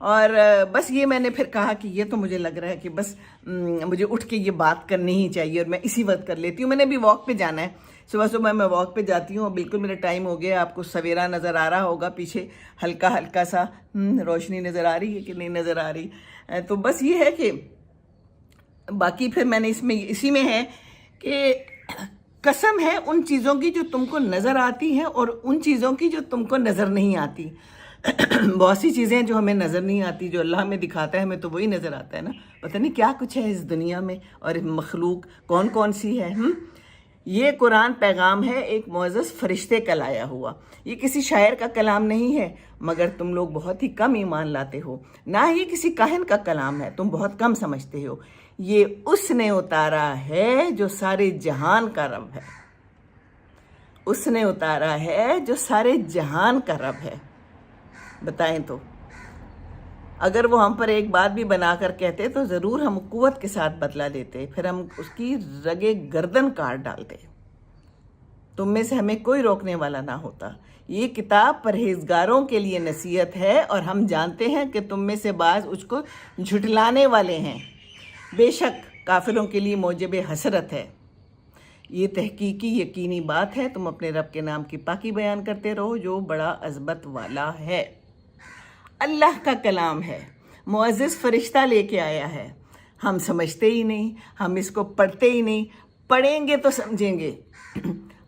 اور بس یہ میں نے پھر کہا کہ یہ تو مجھے لگ رہا ہے کہ بس مجھے اٹھ کے یہ بات کرنی ہی چاہیے، اور میں اسی وقت کر لیتی ہوں۔ میں نے بھی واک پہ جانا ہے، صبح صبح میں واک پہ جاتی ہوں، بالکل میرا ٹائم ہو گیا۔ آپ کو سویرا نظر آ رہا ہوگا، پیچھے ہلکا ہلکا سا روشنی نظر آ رہی ہے کہ نہیں نظر آ رہی؟ تو بس یہ ہے کہ باقی پھر میں نے اسی میں ہے کہ قسم ہے ان چیزوں کی جو تم کو نظر آتی ہیں اور ان چیزوں کی جو تم کو نظر نہیں آتی۔ بہت سی چیزیں جو ہمیں نظر نہیں آتی، جو اللہ ہمیں دکھاتا ہے ہمیں تو وہی نظر آتا ہے نا۔ پتہ نہیں کیا کچھ ہے اس دنیا میں اور مخلوق کون کون سی ہے۔ یہ قرآن پیغام ہے ایک معزز فرشتے کا لایا ہوا، یہ کسی شاعر کا کلام نہیں ہے، مگر تم لوگ بہت ہی کم ایمان لاتے ہو۔ نہ ہی کسی کاہن کا کلام ہے، تم بہت کم سمجھتے ہو۔ یہ اس نے اتارا ہے جو سارے جہان کا رب ہے، اس نے اتارا ہے جو سارے جہان کا رب ہے۔ بتائیں تو اگر وہ ہم پر ایک بات بھی بنا کر کہتے تو ضرور ہم قوت کے ساتھ بدلہ لیتے، پھر ہم اس کی رگے گردن کاٹ ڈالتے۔ تم میں سے ہمیں کوئی روکنے والا نہ ہوتا۔ یہ کتاب پرہیزگاروں کے لیے نصیحت ہے، اور ہم جانتے ہیں کہ تم میں سے بعض اس کو جھٹلانے والے ہیں۔ بے شک کافروں کے لیے موجب حسرت ہے۔ یہ تحقیقی یقینی بات ہے، تم اپنے رب کے نام کی پاکی بیان کرتے رہو جو بڑا عظمت والا ہے۔ اللہ کا کلام ہے، معزز فرشتہ لے کے آیا ہے، ہم سمجھتے ہی نہیں، ہم اس کو پڑھتے ہی نہیں، پڑھیں گے تو سمجھیں گے۔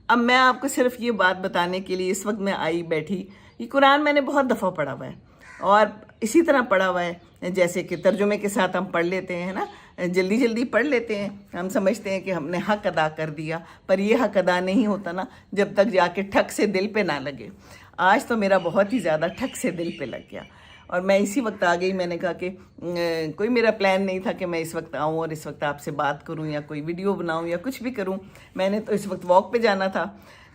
اب میں آپ کو صرف یہ بات بتانے کے لیے اس وقت میں آئی بیٹھی، یہ قرآن میں نے بہت دفعہ پڑھا ہوا ہے، اور اسی طرح پڑھا ہوا ہے جیسے کہ ترجمے کے ساتھ ہم پڑھ لیتے ہیں نا، جلدی جلدی پڑھ لیتے ہیں، ہم سمجھتے ہیں کہ ہم نے حق ادا کر دیا، پر یہ حق ادا نہیں ہوتا نا جب تک جا کے ٹھک سے دل پہ نہ لگے۔ آج تو میرا بہت ہی زیادہ ٹھک سے دل پہ لگ گیا، اور میں اسی وقت آ گئی۔ میں نے کہا کہ کوئی میرا پلان نہیں تھا کہ میں اس وقت آؤں اور اس وقت آپ سے بات کروں یا کوئی ویڈیو بناؤں یا کچھ بھی کروں، میں نے تو اس وقت واک پہ جانا تھا۔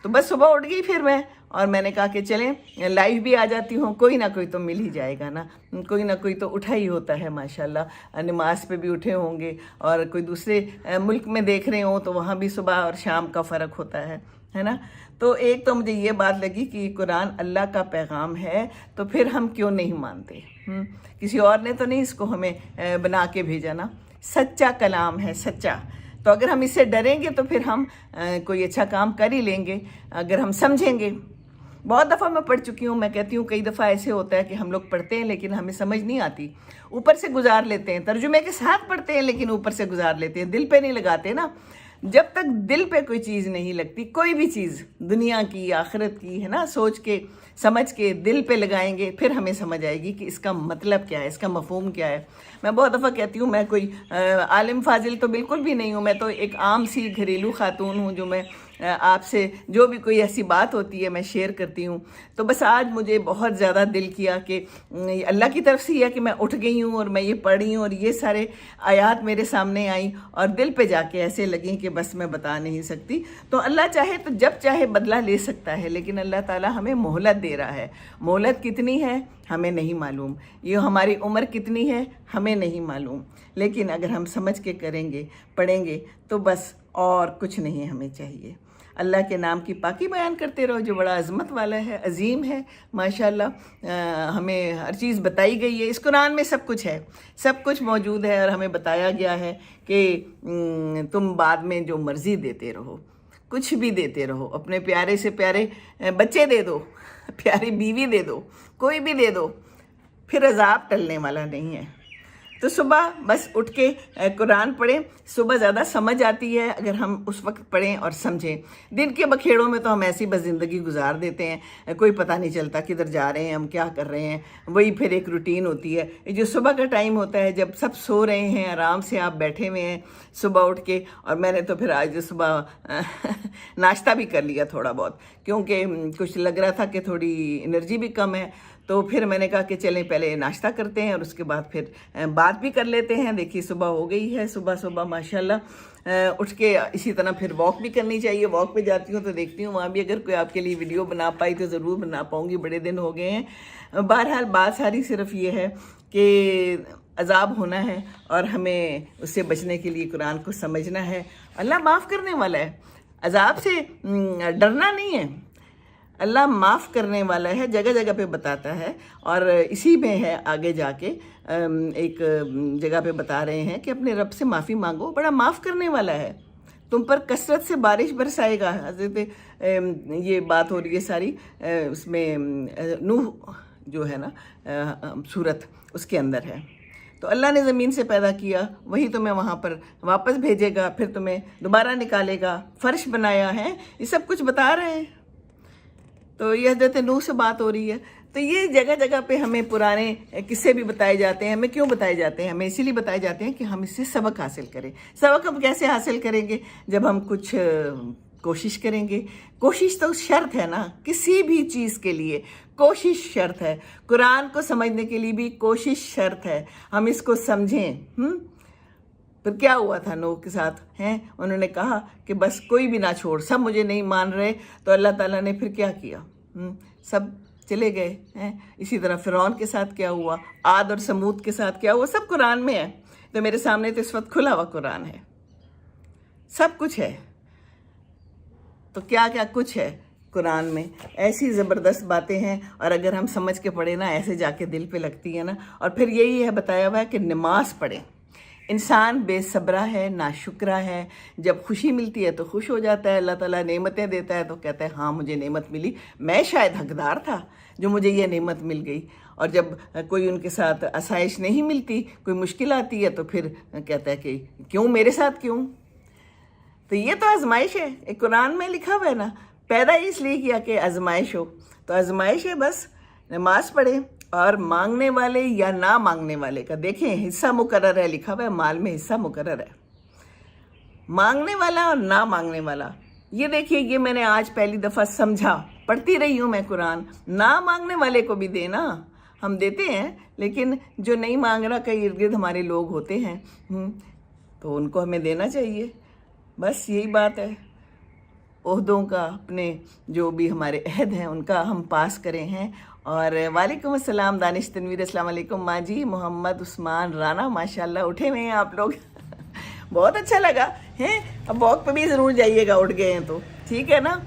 تو بس صبح اٹھ گئی پھر میں، اور میں نے کہا کہ چلیں لائیو بھی آ جاتی ہوں، کوئی نہ کوئی تو مل ہی جائے گا نا، کوئی نہ کوئی تو اٹھا ہی ہوتا ہے ماشاءاللہ۔ نماز پہ بھی اٹھے ہوں گے، اور کوئی دوسرے ملک میں دیکھ رہے ہوں تو وہاں بھی صبح اور شام کا فرق ہوتا ہے نا۔ تو ایک تو مجھے یہ بات لگی کہ قرآن اللہ کا پیغام ہے، تو پھر ہم کیوں نہیں مانتے؟ کسی اور نے تو نہیں اس کو ہمیں بنا کے بھیجا نا، سچا کلام ہے، سچا۔ تو اگر ہم اس سے ڈریں گے تو پھر ہم کوئی اچھا کام کر ہی لیں گے اگر ہم سمجھیں گے۔ بہت دفعہ میں پڑھ چکی ہوں، میں کہتی ہوں کئی دفعہ ایسے ہوتا ہے کہ ہم لوگ پڑھتے ہیں لیکن ہمیں سمجھ نہیں آتی، اوپر سے گزار لیتے ہیں، ترجمے کے ساتھ پڑھتے ہیں لیکن اوپر سے گزار لیتے ہیں، دل پہ نہیں لگاتے نا۔ جب تک دل پہ کوئی چیز نہیں لگتی، کوئی بھی چیز دنیا کی آخرت کی ہے نا، سوچ کے سمجھ کے دل پہ لگائیں گے، پھر ہمیں سمجھ آئے گی کہ اس کا مطلب کیا ہے، اس کا مفہوم کیا ہے۔ میں بہت دفعہ کہتی ہوں میں کوئی عالم فاضل تو بالکل بھی نہیں ہوں، میں تو ایک عام سی گھریلو خاتون ہوں جو میں آپ سے جو بھی کوئی ایسی بات ہوتی ہے میں شیئر کرتی ہوں۔ تو بس آج مجھے بہت زیادہ دل کیا کہ اللہ کی طرف سے یہ کہ میں اٹھ گئی ہوں اور میں یہ پڑھ رہی ہوں، اور یہ سارے آیات میرے سامنے آئیں اور دل پہ جا کے ایسے لگیں کہ بس میں بتا نہیں سکتی۔ تو اللہ چاہے تو جب چاہے بدلہ لے سکتا ہے، لیکن اللہ تعالیٰ ہمیں مہلت دے رہا ہے۔ مہلت کتنی ہے ہمیں نہیں معلوم، یہ ہماری عمر کتنی ہے ہمیں نہیں معلوم، لیکن اگر ہم سمجھ کے کریں گے، پڑھیں گے تو بس اور کچھ نہیں ہمیں چاہیے۔ اللہ کے نام کی پاکی بیان کرتے رہو جو بڑا عظمت والا ہے، عظیم ہے ماشاءاللہ۔ ہمیں ہر چیز بتائی گئی ہے، اس قرآن میں سب کچھ ہے، سب کچھ موجود ہے، اور ہمیں بتایا گیا ہے کہ تم بعد میں جو مرضی دیتے رہو، کچھ بھی دیتے رہو، اپنے پیارے سے پیارے بچے دے دو، پیاری بیوی دے دو، کوئی بھی دے دو، پھر عذاب ٹلنے والا نہیں ہے۔ تو صبح بس اٹھ کے قرآن پڑھیں، صبح زیادہ سمجھ آتی ہے اگر ہم اس وقت پڑھیں اور سمجھیں۔ دن کے بکھیڑوں میں تو ہم ایسی بس زندگی گزار دیتے ہیں، کوئی پتہ نہیں چلتا کدھر جا رہے ہیں، ہم کیا کر رہے ہیں، وہی پھر ایک روٹین ہوتی ہے۔ یہ جو صبح کا ٹائم ہوتا ہے جب سب سو رہے ہیں، آرام سے آپ بیٹھے ہوئے ہیں صبح اٹھ کے، اور میں نے تو پھر آج صبح ناشتہ بھی کر لیا تھوڑا بہت، کیونکہ کچھ لگ رہا تھا کہ تھوڑی انرجی بھی کم ہے، تو پھر میں نے کہا کہ چلیں پہلے ناشتہ کرتے ہیں اور اس کے بعد پھر بات بھی کر لیتے ہیں۔ دیکھیے صبح ہو گئی ہے، صبح ماشاءاللہ اٹھ کے اسی طرح پھر واک بھی کرنی چاہیے۔ واک پہ جاتی ہوں تو دیکھتی ہوں وہاں بھی اگر کوئی آپ کے لیے ویڈیو بنا پائی تو ضرور بنا پاؤں گی، بڑے دن ہو گئے ہیں۔ بہرحال بات ساری صرف یہ ہے کہ عذاب ہونا ہے اور ہمیں اس سے بچنے کے لیے قرآن کو سمجھنا ہے۔ اللہ معاف کرنے والا ہے، عذاب سے ڈرنا نہیں ہے۔ اللہ معاف کرنے والا ہے، جگہ جگہ پہ بتاتا ہے، اور اسی میں ہے آگے جا کے ایک جگہ پہ بتا رہے ہیں کہ اپنے رب سے معافی مانگو، بڑا معاف کرنے والا ہے، تم پر کثرت سے بارش برسائے گا۔ حضرت یہ بات ہو رہی ہے ساری اس میں نوح جو ہے نا سورت، اس کے اندر ہے۔ تو اللہ نے زمین سے پیدا کیا، وہی تمہیں وہاں پر واپس بھیجے گا، پھر تمہیں دوبارہ نکالے گا، فرش بنایا ہے، یہ سب کچھ بتا رہے ہیں۔ تو یہ حضرت نوح سے بات ہو رہی ہے۔ تو یہ جگہ جگہ پہ ہمیں پرانے قصے بھی بتائے جاتے ہیں۔ ہمیں کیوں بتائے جاتے ہیں؟ ہمیں اسی لیے بتائے جاتے ہیں کہ ہم اس سے سبق حاصل کریں۔ سبق ہم کیسے حاصل کریں گے؟ جب ہم کچھ کوشش کریں گے۔ کوشش تو شرط ہے نا، کسی بھی چیز کے لیے کوشش شرط ہے۔ قرآن کو سمجھنے کے لیے بھی کوشش شرط ہے، ہم اس کو سمجھیں۔ پھر کیا ہوا تھا نوح کے ساتھ ہیں؟ انہوں نے کہا کہ بس کوئی بھی نہ چھوڑ، سب مجھے نہیں مان رہے، تو اللہ تعالیٰ نے پھر کیا کیا؟ سب چلے گئے ہیں۔ اسی طرح فرعون کے ساتھ کیا ہوا، عاد اور سمود کے ساتھ کیا ہوا، سب قرآن میں ہے۔ تو میرے سامنے تو اس وقت کھلا ہوا قرآن ہے، سب کچھ ہے۔ تو کیا کیا کچھ ہے قرآن میں، ایسی زبردست باتیں ہیں، اور اگر ہم سمجھ کے پڑھیں نا، ایسے جا کے دل پہ لگتی ہے نا۔ اور پھر یہی ہے بتایا ہوا ہے کہ نماز پڑھیں۔ انسان بے صبرہ ہے، ناشکرہ ہے، جب خوشی ملتی ہے تو خوش ہو جاتا ہے، اللہ تعالیٰ نعمتیں دیتا ہے تو کہتا ہے ہاں مجھے نعمت ملی، میں شاید حقدار تھا جو مجھے یہ نعمت مل گئی۔ اور جب کوئی ان کے ساتھ آسائش نہیں ملتی، کوئی مشکل آتی ہے، تو پھر کہتا ہے کہ کیوں میرے ساتھ کیوں؟ تو یہ تو آزمائش ہے، ایک قرآن میں لکھا ہوا ہے نا، پیدا اس لیے کیا کہ آزمائش ہو۔ تو آزمائش ہے، بس نماز پڑھیں۔ اور مانگنے والے یا نہ مانگنے والے کا دیکھیں حصہ مقرر ہے، لکھا ہوا ہے مال میں حصہ مقرر ہے۔ مانگنے والا اور نہ مانگنے والا، یہ دیکھیے، یہ میں نے آج پہلی دفعہ سمجھا، پڑھتی رہی ہوں میں قرآن۔ نہ مانگنے والے کو بھی دینا، ہم دیتے ہیں، لیکن جو نہیں مانگ رہا، کئی ارد گرد ہمارے لوگ ہوتے ہیں، تو ان کو ہمیں دینا چاہیے۔ بس یہی بات ہے، عہدوں کا، اپنے جو بھی ہمارے عہد ہیں ان کا ہم پاس کرے ہیں۔ اور وعلیکم السلام دانش تنویر، السلام علیکم ماں جی، محمد عثمان رانا، ماشاءاللہ اٹھے ہوئے ہیں آپ لوگ، بہت اچھا لگا ہیں۔ اب واک پہ بھی ضرور جائیے گا، اٹھ گئے ہیں تو ٹھیک ہے نا۔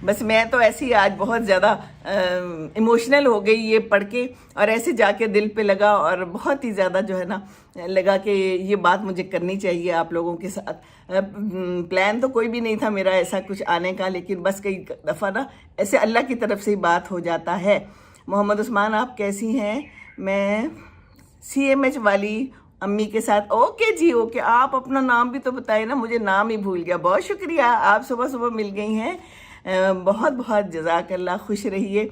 بس میں تو ایسی آج بہت زیادہ ایموشنل ہو گئی یہ پڑھ کے، اور ایسے جا کے دل پہ لگا، اور بہت ہی زیادہ جو ہے نا لگا کہ یہ بات مجھے کرنی چاہیے آپ لوگوں کے ساتھ۔ پلان تو کوئی بھی نہیں تھا میرا ایسا کچھ آنے کا، لیکن بس کئی دفعہ نا ایسے اللہ کی طرف سے ہی بات ہو جاتا ہے۔ محمد عثمان آپ کیسی ہیں؟ میں CMH والی امی کے ساتھ۔ اوکے جی، اوکے، آپ اپنا نام بھی تو بتائیں نا، مجھے نام ہی بھول گیا۔ بہت شکریہ، آپ صبح صبح مل گئی ہیں، بہت بہت جزاک اللہ، خوش رہیے۔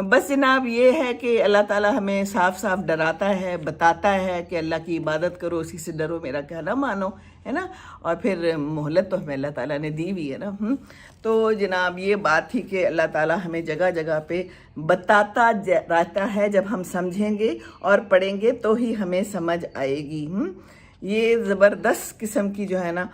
بس جناب یہ ہے کہ اللہ تعالیٰ ہمیں صاف صاف ڈراتا ہے، بتاتا ہے کہ اللہ کی عبادت کرو، اسی سے ڈرو، میرا کہنا مانو، ہے نا۔ اور پھر مہلت تو ہمیں اللہ تعالیٰ نے دی ہوئی ہے نا۔ تو جناب یہ بات تھی کہ اللہ تعالیٰ ہمیں جگہ جگہ پہ بتاتا رہتا ہے، جب ہم سمجھیں گے اور پڑھیں گے تو ہی ہمیں سمجھ آئے گی۔ یہ زبردست قسم کی جو ہے نا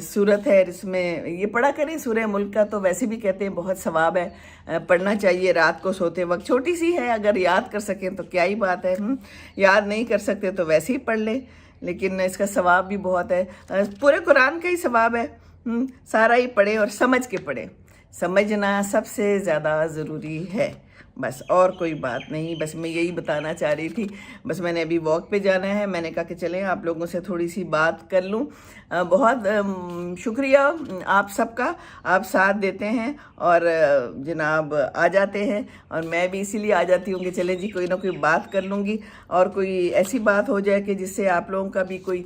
صورت ہے، اس میں یہ پڑھا کریں۔ سورہ ملک کا تو ویسے بھی کہتے ہیں بہت ثواب ہے، پڑھنا چاہیے رات کو سوتے وقت۔ چھوٹی سی ہے، اگر یاد کر سکیں تو کیا ہی بات ہے، یاد نہیں کر سکتے تو ویسے ہی پڑھ لیں، لیکن اس کا ثواب بھی بہت ہے، پورے قرآن کا ہی ثواب ہے۔ سارا ہی پڑھیں اور سمجھ کے پڑھیں، سمجھنا سب سے زیادہ ضروری ہے، بس اور کوئی بات نہیں۔ بس میں یہی بتانا چاہ رہی تھی۔ بس میں نے ابھی واک پہ جانا ہے، میں نے کہا کہ چلیں آپ لوگوں سے تھوڑی سی بات کر لوں۔ بہت شکریہ آپ سب کا، آپ ساتھ دیتے ہیں اور جناب آ جاتے ہیں، اور میں بھی اسی لیے آ جاتی ہوں کہ چلیں جی کوئی نہ کوئی بات کر لوں گی، اور کوئی ایسی بات ہو جائے کہ جس سے آپ لوگوں کا بھی کوئی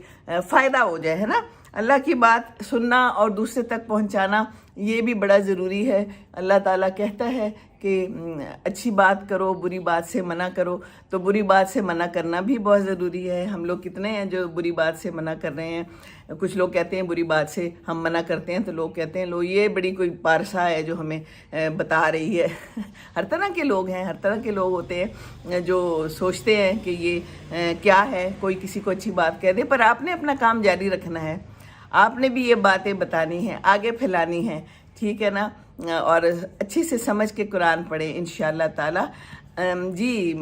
فائدہ ہو جائے، ہے نا۔ اللہ کی بات سننا اور دوسرے تک پہنچانا یہ بھی بڑا ضروری ہے۔ اللہ تعالیٰ کہتا ہے کہ اچھی بات کرو، بری بات سے منع کرو، تو بری بات سے منع کرنا بھی بہت ضروری ہے۔ ہم لوگ کتنے ہیں جو بری بات سے منع کر رہے ہیں؟ کچھ لوگ کہتے ہیں بری بات سے ہم منع کرتے ہیں، تو لوگ کہتے ہیں لو یہ بڑی کوئی پارسا ہے جو ہمیں بتا رہی ہے۔ ہر طرح کے لوگ ہیں، ہر طرح کے لوگ ہوتے ہیں جو سوچتے ہیں کہ یہ کیا ہے، کوئی کسی کو اچھی بات کہہ دے، پر آپ نے اپنا کام جاری رکھنا ہے، آپ نے بھی یہ باتیں بتانی ہیں، آگے پھیلانی ہیں، ٹھیک ہے نا۔ اور اچھی سے سمجھ کے قرآن پڑھیں انشاءاللہ تعالی۔ جی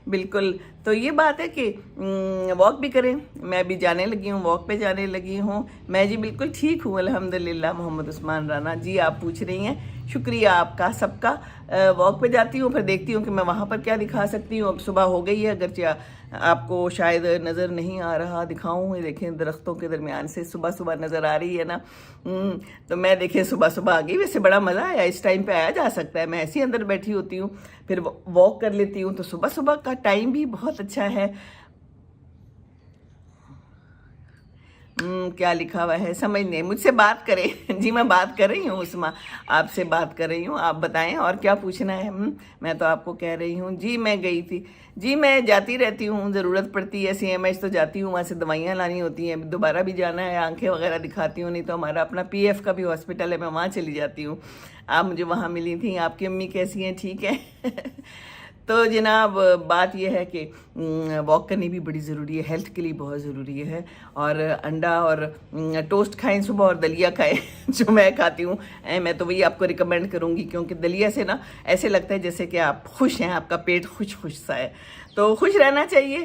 بالکل، تو یہ بات ہے کہ واک بھی کریں، میں بھی جانے لگی ہوں، واک پہ جانے لگی ہوں، میں جی بالکل ٹھیک ہوں الحمدللہ۔ محمد عثمان رانا جی آپ پوچھ رہی ہیں شکریہ آپ کا سب کا. واک پہ جاتی ہوں، پھر دیکھتی ہوں کہ میں وہاں پر کیا دکھا سکتی ہوں. اب صبح ہو گئی ہے، اگرچہ آپ کو شاید نظر نہیں آ رہا، دکھاؤں. یہ دیکھیں درختوں کے درمیان سے صبح صبح نظر آ رہی ہے نا. تو میں دیکھیں صبح صبح آ گئی. ویسے بڑا مزہ آیا، اس ٹائم پہ آیا جا سکتا ہے. میں ایسے ہی اندر بیٹھی ہوتی ہوں، پھر واک کر لیتی ہوں. تو صبح صبح کا ٹائم بھی بہت اچھا ہے. کیا لکھا ہوا ہے سمجھ نہیں. مجھ سے بات کریں. جی میں بات کر رہی ہوں عثما، آپ سے بات کر رہی ہوں. آپ بتائیں اور کیا پوچھنا ہے. میں تو آپ کو کہہ رہی ہوں جی میں گئی تھی. جی میں جاتی رہتی ہوں، ضرورت پڑتی ہے. CMH تو جاتی ہوں، وہاں سے دوائیاں لانی ہوتی ہیں. دوبارہ بھی جانا ہے، آنکھیں وغیرہ دکھاتی ہوں. نہیں تو ہمارا اپنا PF کا بھی ہاسپٹل ہے، میں وہاں چلی جاتی ہوں. آپ مجھے وہاں ملی تھیں. آپ کی امی کیسی ہیں؟ ٹھیک ہے. تو جناب بات یہ ہے کہ واک کرنی بھی بڑی ضروری ہے، ہیلتھ کے لیے بہت ضروری ہے. اور انڈا اور ٹوسٹ کھائیں صبح، اور دلیا کھائیں جو میں کھاتی ہوں. میں تو وہی آپ کو ریکمینڈ کروں گی، کیونکہ دلیا سے نا ایسے لگتا ہے جیسے کہ آپ خوش ہیں، آپ کا پیٹ خوش خوش سا ہے. تو خوش رہنا چاہیے.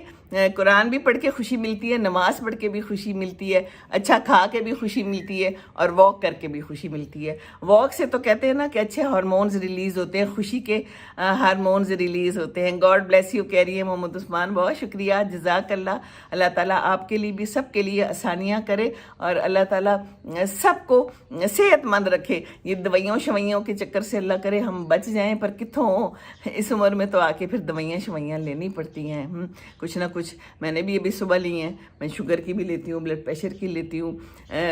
قرآن بھی پڑھ کے خوشی ملتی ہے، نماز پڑھ کے بھی خوشی ملتی ہے، اچھا کھا کے بھی خوشی ملتی ہے، اور واک کر کے بھی خوشی ملتی ہے. واک سے تو کہتے ہیں نا کہ اچھے ہارمونز ریلیز ہوتے ہیں، خوشی کے ہارمونز ریلیز ہوتے ہیں. گاڈ بلیس یو کہہ رہی ہے محمد عثمان. بہت شکریہ، جزاک اللہ. اللہ تعالیٰ آپ کے لیے بھی سب کے لیے آسانیاں کرے، اور اللہ تعالیٰ سب کو صحت مند رکھے. یہ دوائیوں شوائیوں کے چکر سے اللہ کرے ہم بچ جائیں، پر کتوں اس عمر میں تو آ کے پھر دوائیاں شوائیاں لینی پڑتی ہیں. کچھ نہ کچھ میں نے بھی ابھی صبح لی ہیں. میں شوگر کی بھی لیتی ہوں، بلڈ پریشر کی لیتی ہوں.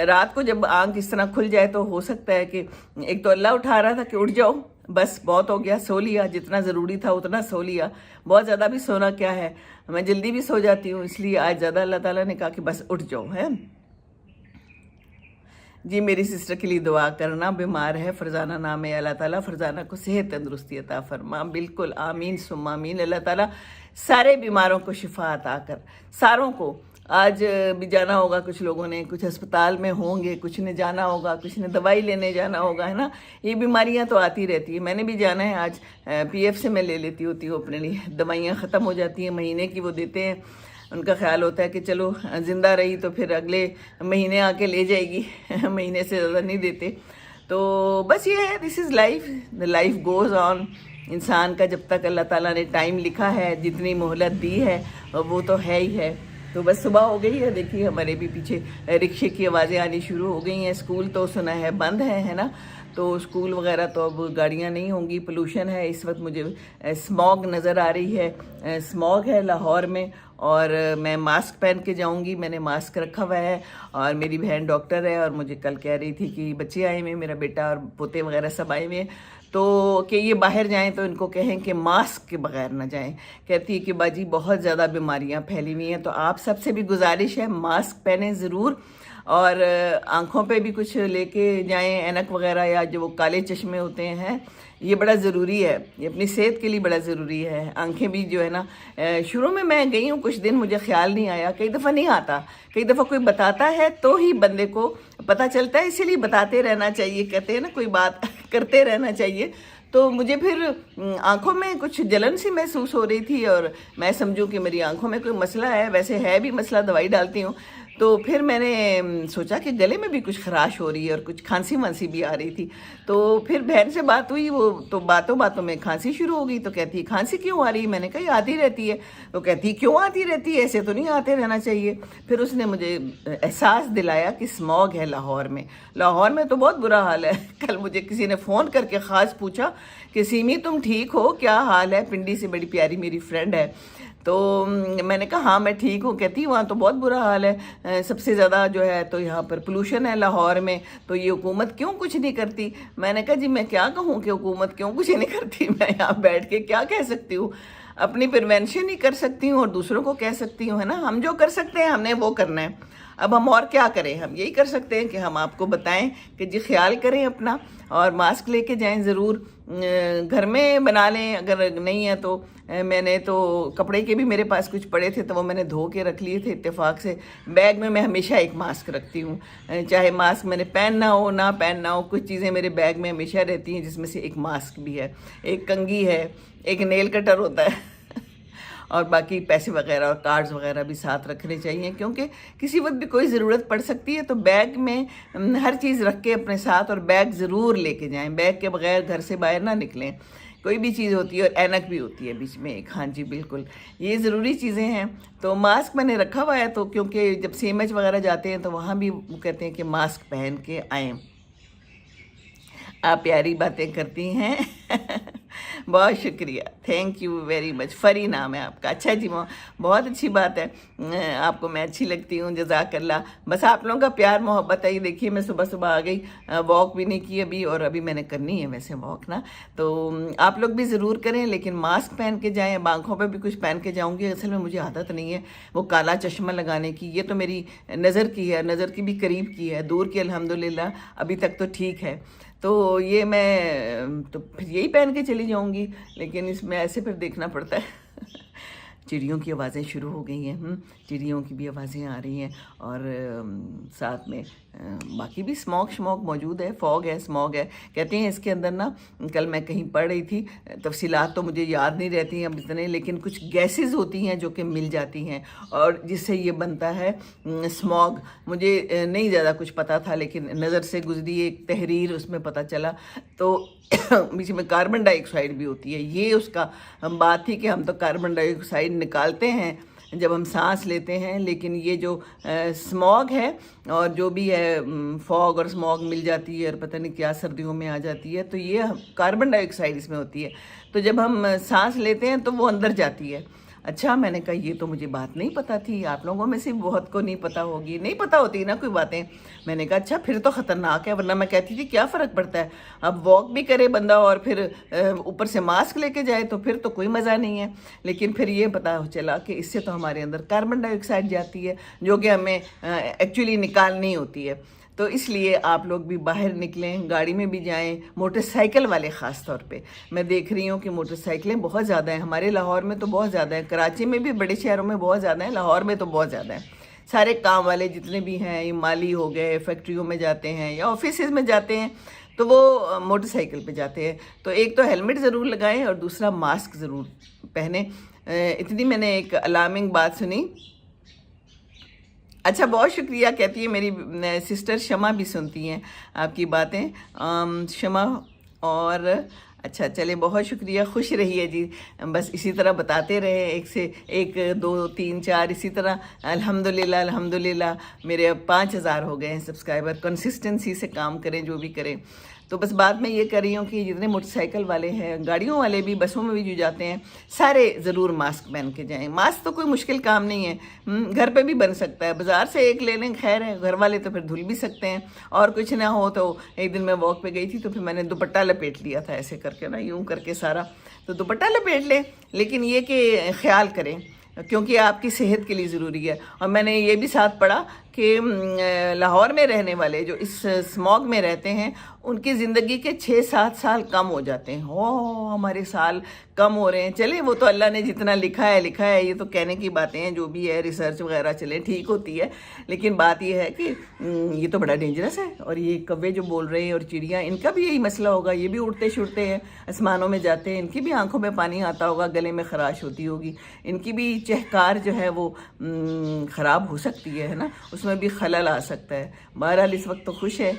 رات کو جب آنکھ اس طرح کھل جائے تو ہو سکتا ہے کہ ایک تو اللہ اٹھا رہا تھا کہ اٹھ جاؤ، بس بہت ہو گیا، سو لیا. جتنا ضروری تھا اتنا سو لیا. بہت زیادہ بھی سونا کیا ہے، میں جلدی بھی سو جاتی ہوں. اس لیے آج زیادہ اللہ تعالیٰ نے کہا کہ بس اٹھ جاؤ ہے. جی میری سسٹر کے لیے دعا کرنا، بیمار ہے، فرزانہ نام ہے. اللہ تعالیٰ فرزانہ کو صحت تندرستی عطا فرما. بالکل آمین ثم آمین. اللہ تعالیٰ سارے بیماروں کو شفا عطا کر، ساروں کو. آج بھی جانا ہوگا کچھ لوگوں نے، کچھ ہسپتال میں ہوں گے، کچھ نے جانا ہوگا، کچھ نے دوائی لینے جانا ہوگا، ہے نا. یہ بیماریاں تو آتی رہتی ہیں. میں نے بھی جانا ہے آج. PF سے میں لے لیتی ہوتی ہوں اپنے لیے. دوائیاں ختم ہو جاتی ہیں، مہینے کی وہ دیتے ہیں. ان کا خیال ہوتا ہے کہ چلو زندہ رہی تو پھر اگلے مہینے آ کے لے جائے گی. مہینے سے زیادہ نہیں دیتے. تو بس یہ ہے، this is life, the life goes on. انسان کا جب تک اللہ تعالیٰ نے ٹائم لکھا ہے، جتنی مہلت دی ہے وہ تو ہے ہی ہے. تو بس صبح ہو گئی ہے. دیکھیے ہمارے بھی پیچھے رکشے کی آوازیں آنی شروع ہو گئی ہیں. اسکول تو سنا ہے بند ہے نا. تو اسکول وغیرہ تو اب گاڑیاں نہیں ہوں گی. پولوشن ہے اس وقت. مجھے اسموگ نظر آ رہی ہے. اسموگ ہے لاہور میں، اور میں ماسک پہن کے جاؤں گی. میں نے ماسک رکھا ہوا ہے. اور میری بہن ڈاکٹر ہے، اور مجھے کل کہہ رہی تھی کہ بچے آئے ہوئے، میرا بیٹا اور پوتے وغیرہ سب آئے ہوئے ہیں، تو کہ یہ باہر جائیں تو ان کو کہیں کہ ماسک کے بغیر نہ جائیں. کہتی ہے کہ باجی بہت زیادہ بیماریاں پھیلی ہوئی ہیں. تو آپ سب سے بھی گزارش ہے ماسک پہنیں ضرور، اور آنکھوں پہ بھی کچھ لے کے جائیں، اینک وغیرہ، یا جو وہ کالے چشمے ہوتے ہیں. یہ بڑا ضروری ہے، یہ اپنی صحت کے لیے بڑا ضروری ہے. آنکھیں بھی جو ہے نا، شروع میں گئی ہوں کچھ دن، مجھے خیال نہیں آیا. کئی دفعہ نہیں آتا، کئی دفعہ کوئی بتاتا ہے تو ہی بندے کو پتہ چلتا ہے. اسی لیے بتاتے رہنا چاہیے. کہتے ہیں نا کوئی بات کرتے رہنا چاہیے. تو مجھے پھر آنکھوں میں کچھ جلن سی محسوس ہو رہی تھی، اور میں سمجھوں کہ میری آنکھوں میں کوئی مسئلہ ہے. ویسے ہے بھی مسئلہ، دوائی ڈالتی ہوں. تو پھر میں نے سوچا کہ گلے میں بھی کچھ خراش ہو رہی ہے، اور کچھ کھانسی وانسی بھی آ رہی تھی. تو پھر بہن سے بات ہوئی، وہ تو باتوں باتوں میں کھانسی شروع ہو گئی. تو کہتی ہے کھانسی کیوں آ رہی ہے؟ میں نے کہا یہ آتی رہتی ہے. تو کہتی کیوں آتی رہتی ہے، ایسے تو نہیں آتے رہنا چاہیے. پھر اس نے مجھے احساس دلایا کہ اسموگ ہے لاہور میں. لاہور میں تو بہت برا حال ہے. کل مجھے کسی نے فون کر کے خاص پوچھا کہ سیمی تم ٹھیک ہو، کیا حال ہے؟ پنڈی سے بڑی پیاری میری فرینڈ ہے. تو میں نے کہا ہاں میں ٹھیک ہوں. کہتی وہاں تو بہت برا حال ہے، سب سے زیادہ جو ہے تو یہاں پر پولوشن ہے لاہور میں. تو یہ حکومت کیوں کچھ نہیں کرتی؟ میں نے کہا جی میں کیا کہوں کہ حکومت کیوں کچھ نہیں کرتی. میں یہاں بیٹھ کے کیا کہہ سکتی ہوں؟ اپنی پریونشن ہی کر سکتی ہوں، اور دوسروں کو کہہ سکتی ہوں، ہے نا. ہم جو کر سکتے ہیں ہم نے وہ کرنا ہے. اب ہم اور کیا کریں؟ ہم یہی کر سکتے ہیں کہ ہم آپ کو بتائیں کہ جی خیال کریں اپنا، اور ماسک لے کے جائیں ضرور. گھر میں بنا لیں اگر نہیں ہے تو. میں نے تو کپڑے کے بھی میرے پاس کچھ پڑے تھے تو وہ میں نے دھو کے رکھ لیے تھے اتفاق سے. بیگ میں ہمیشہ ایک ماسک رکھتی ہوں، چاہے ماسک میں نے پہننا ہو نہ پہننا ہو. کچھ چیزیں میرے بیگ میں ہمیشہ رہتی ہیں، جس میں سے ایک ماسک بھی ہے، ایک کنگھی ہے، ایک نیل کٹر ہوتا ہے اور باقی پیسے وغیرہ اور کارڈز وغیرہ بھی ساتھ رکھنے چاہیے، کیونکہ کسی وقت بھی کوئی ضرورت پڑ سکتی ہے۔ تو بیگ میں ہر چیز رکھ کے اپنے ساتھ، اور بیگ ضرور لے کے جائیں، بیگ کے بغیر گھر سے باہر نہ نکلیں۔ کوئی بھی چیز ہوتی ہے، اور اینک بھی ہوتی ہے بیچ میں ایک، ہاں جی بالکل، یہ ضروری چیزیں ہیں۔ تو ماسک میں نے رکھا ہوا ہے، تو کیونکہ جب سی ایم ایچ وغیرہ جاتے ہیں تو وہاں بھی وہ کہتے ہیں کہ ماسک پہن کے آئیں۔ آپ پیاری باتیں کرتی ہیں بہت شکریہ، thank you very much. Free نام ہے آپ کا، اچھا جی، بہت اچھی بات ہے، آپ کو میں اچھی لگتی ہوں، جزاک اللہ۔ بس آپ لوگوں کا پیار محبت ہے۔ یہ دیکھیے میں صبح صبح آ گئی، واک بھی نہیں کی ابھی، اور ابھی میں نے کرنی ہے ویسے واک نا، تو آپ لوگ بھی ضرور کریں، لیکن ماسک پہن کے جائیں۔ آنکھوں پہ بھی کچھ پہن کے جاؤں گی، اصل میں مجھے عادت نہیں ہے وہ کالا چشمہ لگانے کی، یہ تو میری نظر کی ہے، نظر کی بھی قریب کی ہے، دور کی الحمدللہ ابھی تک تو ٹھیک ہے۔ تو یہ میں تو پھر یہی پہن کے چلی جاؤں گی، لیکن اس میں ایسے پھر دیکھنا پڑتا ہے۔ چڑیوں کی آوازیں شروع ہو گئی ہیں، چڑیوں کی بھی آوازیں آ رہی ہیں، اور ساتھ میں باقی بھی اسموگ موجود ہے، فوگ ہے، اسموگ ہے، کہتے ہیں اس کے اندر نا۔ کل میں کہیں پڑھ رہی تھی، تفصیلات تو مجھے یاد نہیں رہتی ہیں اب اتنے، لیکن کچھ گیسز ہوتی ہیں جو کہ مل جاتی ہیں، اور جس سے یہ بنتا ہے اسموگ۔ مجھے نہیں زیادہ کچھ پتا تھا، لیکن نظر سے گزری ایک تحریر، اس میں پتہ چلا تو بیچ میں کاربن ڈائی آکسائڈ بھی ہوتی ہے، یہ اس کا بات تھی کہ ہم تو کاربن ڈائی آکسائڈ نکالتے ہیں جب ہم سانس لیتے ہیں، لیکن یہ جو اسموگ ہے اور جو بھی ہے فوگ اور اسموگ مل جاتی ہے، اور پتہ نہیں کیا سردیوں میں آ جاتی ہے، تو یہ کاربن ڈائی آکسائڈ اس میں ہوتی ہے، تو جب ہم سانس لیتے ہیں تو وہ اندر جاتی ہے۔ اچھا، میں نے کہا یہ تو مجھے بات نہیں پتہ تھی، آپ لوگوں میں سے بہت کو نہیں پتہ ہوگی، نہیں پتہ ہوتی نا کوئی باتیں۔ میں نے کہا اچھا پھر تو خطرناک ہے، ورنہ میں کہتی تھی کیا فرق پڑتا ہے، اب واک بھی کرے بندہ اور پھر اوپر سے ماسک لے کے جائے تو پھر تو کوئی مزہ نہیں ہے۔ لیکن پھر یہ پتہ چلا کہ اس سے تو ہمارے اندر کاربن ڈائی آکسائڈ جاتی ہے، جو کہ ہمیں ایکچولی نکالنی ہوتی ہے۔ تو اس لیے آپ لوگ بھی باہر نکلیں، گاڑی میں بھی جائیں، موٹر سائیکل والے خاص طور پہ میں دیکھ رہی ہوں کہ موٹر سائیکلیں بہت زیادہ ہیں، ہمارے لاہور میں تو بہت زیادہ ہے، کراچی میں بھی، بڑے شہروں میں بہت زیادہ ہیں، لاہور میں تو بہت زیادہ ہیں۔ سارے کام والے جتنے بھی ہیں، یہ مالی ہو گئے، فیکٹریوں میں جاتے ہیں یا آفیسز میں جاتے ہیں، تو وہ موٹر سائیکل پہ جاتے ہیں۔ تو ایک تو ہیلمٹ ضرور لگائیں، اور دوسرا ماسک ضرور پہنیں۔ اتنی میں نے ایک الارمنگ بات سنی۔ اچھا، بہت شکریہ، کہتی ہے میری سسٹر شمع بھی سنتی ہیں آپ کی باتیں، شمع، اور اچھا چلے بہت شکریہ، خوش رہیے جی، بس اسی طرح بتاتے رہے، ایک سے ایک، 2 3 4 اسی طرح، الحمدللہ میرے اب 5000 ہو گئے ہیں سبسکرائبر۔ کنسسٹنسی سے کام کریں، جو بھی کریں۔ تو بس بات میں یہ کر رہی ہوں کہ جتنے موٹر سائیکل والے ہیں، گاڑیوں والے بھی، بسوں میں بھی جو جاتے ہیں، سارے ضرور ماسک پہن کے جائیں۔ ماسک تو کوئی مشکل کام نہیں ہے، گھر پہ بھی بن سکتا ہے، بازار سے ایک لے لیں، خیر ہے، گھر والے تو پھر دھل بھی سکتے ہیں، اور کچھ نہ ہو تو ایک دن میں واک پہ گئی تھی تو پھر میں نے دوپٹہ لپیٹ لیا تھا ایسے کر کے نا، یوں کر کے سارا، تو دوپٹہ لپیٹ لیں، لیکن یہ کہ خیال کریں، کیونکہ آپ کی صحت کے لیے ضروری ہے۔ اور میں نے یہ بھی ساتھ پڑھا کہ لاہور میں رہنے والے جو اس اسموگ میں رہتے ہیں، ان کی زندگی کے 6-7 سال کم ہو جاتے ہیں۔ ہمارے سال کم ہو رہے ہیں، چلیں وہ تو اللہ نے جتنا لکھا ہے، یہ تو کہنے کی باتیں ہیں، جو بھی ہے ریسرچ وغیرہ چلیں ٹھیک ہوتی ہے، لیکن بات یہ ہے کہ یہ تو بڑا ڈینجرس ہے۔ اور یہ کوے جو بول رہے ہیں اور چڑیاں، ان کا بھی یہی مسئلہ ہوگا، یہ بھی اڑتے چھڑتے ہیں، آسمانوں میں جاتے ہیں، ان کی بھی آنکھوں میں پانی آتا ہوگا، گلے میں خراش ہوتی ہوگی، ان کی بھی چہکار جو ہے وہ خراب ہو سکتی ہے نا، اس میں بھی خلل آ سکتا ہے۔ بہرحال اس وقت تو خوش ہے،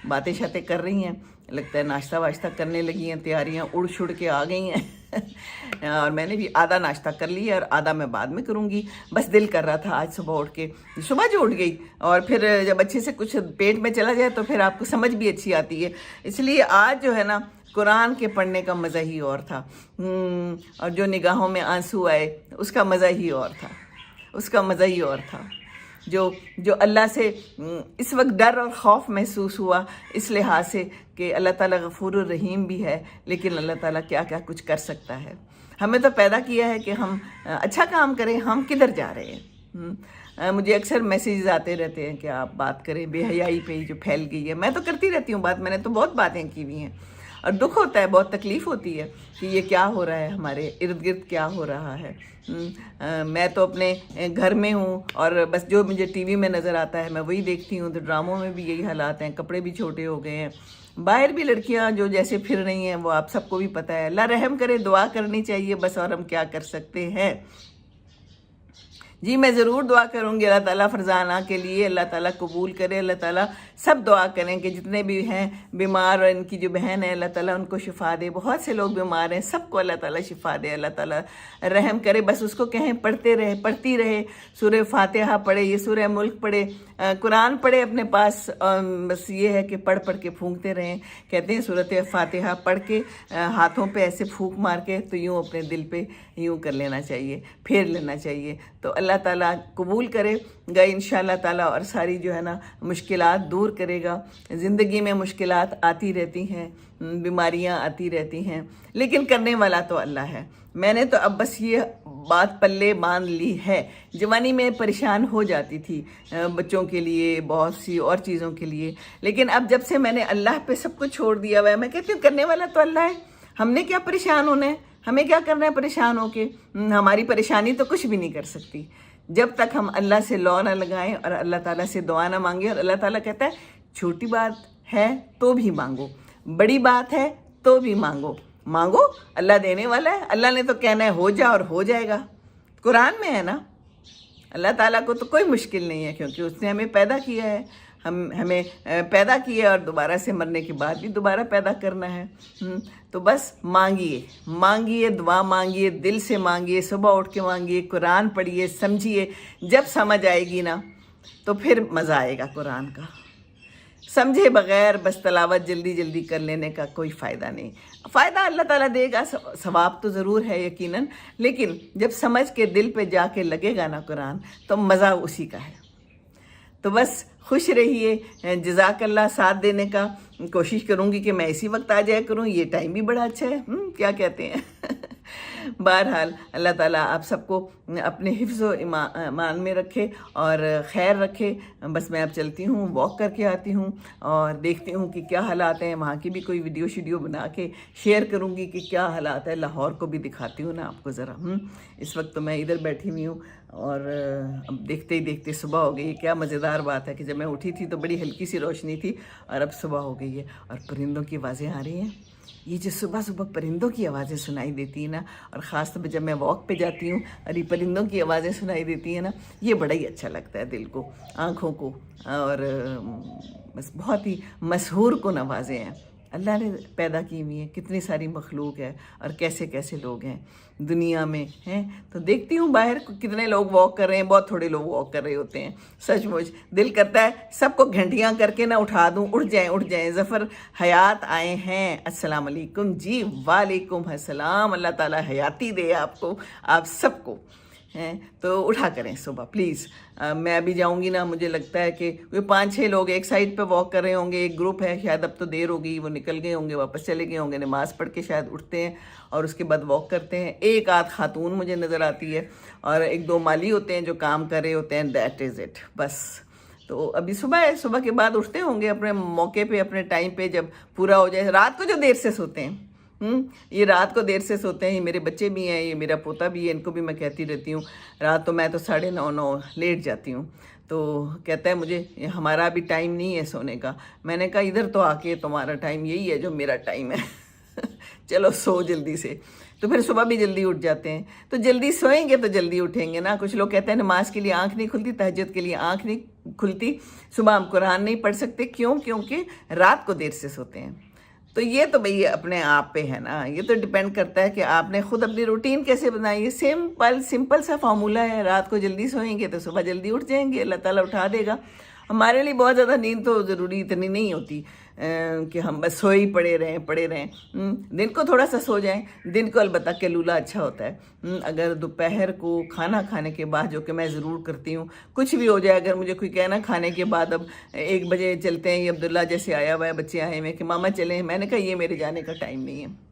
باتیں شاتیں کر رہی ہیں، لگتا ہے ناشتہ واشتہ کرنے لگی ہیں، تیاریاں اڑ چھڑ کے آ گئی ہیں اور میں نے بھی آدھا ناشتہ کر لیا اور آدھا میں بعد میں کروں گی۔ بس دل کر رہا تھا آج صبح اٹھ کے، صبح جو اٹھ گئی، اور پھر جب اچھے سے کچھ پیٹ میں چلا جائے تو پھر آپ کو سمجھ بھی اچھی آتی ہے، اس لیے آج جو ہے نا قرآن کے پڑھنے کا مزہ ہی اور تھا، اور جو نگاہوں میں آنسو آئے اس کا مزہ ہی اور تھا، جو اللہ سے اس وقت ڈر اور خوف محسوس ہوا، اس لحاظ سے کہ اللہ تعالیٰ غفور الرحیم بھی ہے، لیکن اللہ تعالیٰ کیا کیا کچھ کر سکتا ہے۔ ہمیں تو پیدا کیا ہے کہ ہم اچھا کام کریں، ہم کدھر جا رہے ہیں؟ مجھے اکثر میسیجز آتے رہتے ہیں کہ آپ بات کریں بے حیائی پہ جو پھیل گئی ہے۔ میں تو کرتی رہتی ہوں بات، میں نے تو بہت باتیں کی ہوئی ہیں، اور دکھ ہوتا ہے، بہت تکلیف ہوتی ہے کہ یہ کیا ہو رہا ہے، ہمارے ارد گرد کیا ہو رہا ہے۔ میں تو اپنے گھر میں ہوں، اور بس جو مجھے ٹی وی میں نظر آتا ہے میں وہی دیکھتی ہوں، تو ڈراموں میں بھی یہی حالات ہیں، کپڑے بھی چھوٹے ہو گئے ہیں، باہر بھی لڑکیاں جو جیسے پھر رہی ہیں وہ آپ سب کو بھی پتہ ہے۔ اللہ رحم کرے، دعا کرنی چاہیے بس، اور ہم کیا کر سکتے ہیں۔ جی میں ضرور دعا کروں گی اللہ تعالیٰ فرزانہ کے لیے، اللہ تعالیٰ قبول کرے، اللہ تعالیٰ سب دعا کریں کہ جتنے بھی ہیں بیمار اور ان کی جو بہن ہے اللہ تعالیٰ ان کو شفا دے، بہت سے لوگ بیمار ہیں، سب کو اللہ تعالیٰ شفا دے، اللہ تعالیٰ رحم کرے، بس اس کو کہیں پڑھتی رہے، سورہ فاتحہ پڑھے، یہ سورہ ملک پڑھے، قرآن پڑھے اپنے پاس، بس یہ ہے کہ پڑھ کے پھونکتے رہیں، کہتے ہیں سورۃ فاتحہ پڑھ کے ہاتھوں پہ ایسے پھونک مار کے تو یوں اپنے دل پہ یوں کر لینا چاہیے، پھیر لینا چاہیے، تو اللہ تعالیٰ قبول کرے گا انشاءاللہ تعالیٰ، اور ساری جو ہے نا مشکلات دور کرے گا۔ زندگی میں مشکلات آتی رہتی ہیں، بیماریاں آتی رہتی ہیں، لیکن کرنے والا تو اللہ ہے۔ میں نے تو اب بس یہ بات پلے باندھ لی ہے، جوانی میں پریشان ہو جاتی تھی بچوں کے لیے، بہت سی اور چیزوں کے لیے، لیکن اب جب سے میں نے اللہ پہ سب کچھ چھوڑ دیا ہوا ہے، میں کہتی ہوں کرنے والا تو اللہ ہے، ہم نے کیا پریشان ہونا ہے، ہمیں کیا کرنا ہے پریشان ہو کے، ہماری پریشانی تو کچھ بھی نہیں کر سکتی جب تک ہم اللہ سے لو نہ لگائیں اور اللہ تعالیٰ سے دعا نہ مانگیں، اور اللہ تعالیٰ کہتا ہے چھوٹی بات ہے تو بھی مانگو، بڑی بات ہے تو بھی مانگو، اللہ دینے والا ہے، اللہ نے تو کہنا ہے ہو جا اور ہو جائے گا، قرآن میں ہے نا۔ اللہ تعالیٰ کو تو کوئی مشکل نہیں ہے، کیونکہ اس نے ہمیں پیدا کیا ہے، ہمیں پیدا کیا اور دوبارہ سے مرنے کے بعد بھی دوبارہ پیدا کرنا ہے، تو بس مانگیے، دعا مانگیے، دل سے مانگیے، صبح اٹھ کے مانگیے، قرآن پڑھیے، سمجھیے، جب سمجھ آئے گی نا تو پھر مزہ آئے گا قرآن کا، سمجھے بغیر بس تلاوت جلدی کر لینے کا کوئی فائدہ نہیں، فائدہ اللہ تعالیٰ دے گا، ثواب تو ضرور ہے یقیناً، لیکن جب سمجھ کے دل پہ جا کے لگے گا نا قرآن تو مزہ اسی کا ہے۔ تو بس خوش رہیے، جزاک اللہ، ساتھ دینے کا کوشش کروں گی کہ میں اسی وقت آ جایا کروں، یہ ٹائم بھی بڑا اچھا ہے، کیا کہتے ہیں بہرحال اللہ تعالیٰ آپ سب کو اپنے حفظ و ایمان میں رکھے اور خیر رکھے۔ بس میں اب چلتی ہوں، واک کر کے آتی ہوں اور دیکھتی ہوں کہ کیا حالات ہیں، وہاں کی بھی کوئی ویڈیو شیڈیو بنا کے شیئر کروں گی کہ کیا حالات ہے، لاہور کو بھی دکھاتی ہوں نا آپ کو ذرا۔ اس وقت تو میں ادھر بیٹھی ہوئی ہوں اور اب دیکھتے ہی دیکھتے صبح ہو گئی ہے۔ کیا مزیدار بات ہے کہ جب میں اٹھی تھی تو بڑی ہلکی سی روشنی تھی اور اب صبح ہو گئی ہے اور پرندوں کی آوازیں آ رہی ہیں۔ یہ جو صبح پرندوں کی آوازیں سنائی دیتی ہیں نا، اور خاص طور پہ جب میں واک پہ جاتی ہوں اور یہ پرندوں کی آوازیں سنائی دیتی ہیں نا، یہ بڑا ہی اچھا لگتا ہے دل کو، آنکھوں کو، اور بس بہت ہی مسحور کن آوازیں ہیں۔ اللہ نے پیدا کی ہوئی ہیں، کتنی ساری مخلوق ہے اور کیسے کیسے لوگ ہیں دنیا میں ہیں۔ تو دیکھتی ہوں باہر کتنے لوگ واک کر رہے ہیں، بہت تھوڑے لوگ واک کر رہے ہوتے ہیں، سچ مچ دل کرتا ہے سب کو گھنٹیاں کر کے نہ اٹھا دوں، اٹھ جائیں۔ ظفر حیات آئے ہیں، السلام علیکم جی، وعلیکم السلام، اللہ تعالیٰ حیاتی دے آپ کو، آپ سب کو ہیں، تو اٹھا کریں صبح پلیز۔ میں ابھی جاؤں گی نا، مجھے لگتا ہے کہ 5-6 لوگ ایک سائڈ پہ واک کر رہے ہوں گے، ایک گروپ ہے، شاید اب تو دیر ہو گئی، وہ نکل گئے ہوں گے، واپس چلے گئے ہوں گے، نماز پڑھ کے شاید اٹھتے ہیں اور اس کے بعد واک کرتے ہیں۔ ایک آدھ خاتون مجھے نظر آتی ہے اور 1-2 مالی ہوتے ہیں جو کام کر رہے ہوتے ہیں، دیٹ از اٹ بس۔ تو ابھی صبح ہے، صبح کے بعد اٹھتے ہوں گے اپنے موقع پہ، اپنے ٹائم پہ، جب پورا ہو جائے۔ رات کو جو دیر سے سوتے ہیں، یہ رات کو دیر سے سوتے ہیں، یہ میرے بچے بھی ہیں، یہ میرا پوتا بھی ہے، ان کو بھی میں کہتی رہتی ہوں، رات تو میں تو 9:30 لیٹ جاتی ہوں، تو کہتا ہے مجھے ہمارا ابھی ٹائم نہیں ہے سونے کا۔ میں نے کہا ادھر تو آ کے تمہارا ٹائم یہی ہے جو میرا ٹائم ہے چلو سو جلدی سے، تو پھر صبح بھی جلدی اٹھ جاتے ہیں۔ تو جلدی سوئیں گے تو جلدی اٹھیں گے نا۔ کچھ لوگ کہتے ہیں نماز کے لیے آنکھ نہیں کھلتی، تہجد کے لیے آنکھ نہیں کھلتی، صبح ہم قرآن نہیں پڑھ سکتے، کیوں؟ کیونکہ رات کو دیر سے سوتے ہیں۔ تو یہ تو بھئی اپنے آپ پہ ہے نا، یہ تو ڈیپینڈ کرتا ہے کہ آپ نے خود اپنی روٹین کیسے بنائی ہے۔ سمپل سا فارمولہ ہے، رات کو جلدی سوئیں گے تو صبح جلدی اٹھ جائیں گے، اللہ تعالیٰ اٹھا دے گا۔ ہمارے لیے بہت زیادہ نیند تو ضروری اتنی نہیں ہوتی کہ ہم بس سوئے ہی پڑے رہیں۔ دن کو تھوڑا سا سو جائیں، دن کو البتہ قیلولہ اچھا ہوتا ہے۔ اگر دوپہر کو کھانا کھانے کے بعد، جو کہ میں ضرور کرتی ہوں، کچھ بھی ہو جائے، اگر مجھے کوئی کہنا کھانے کے بعد اب 1 بجے چلتے ہیں، یہ عبداللہ جیسے آیا ہوا ہے، بچے آئے ہوئے کہ ماما چلیں، میں نے کہا یہ میرے جانے کا ٹائم نہیں ہے۔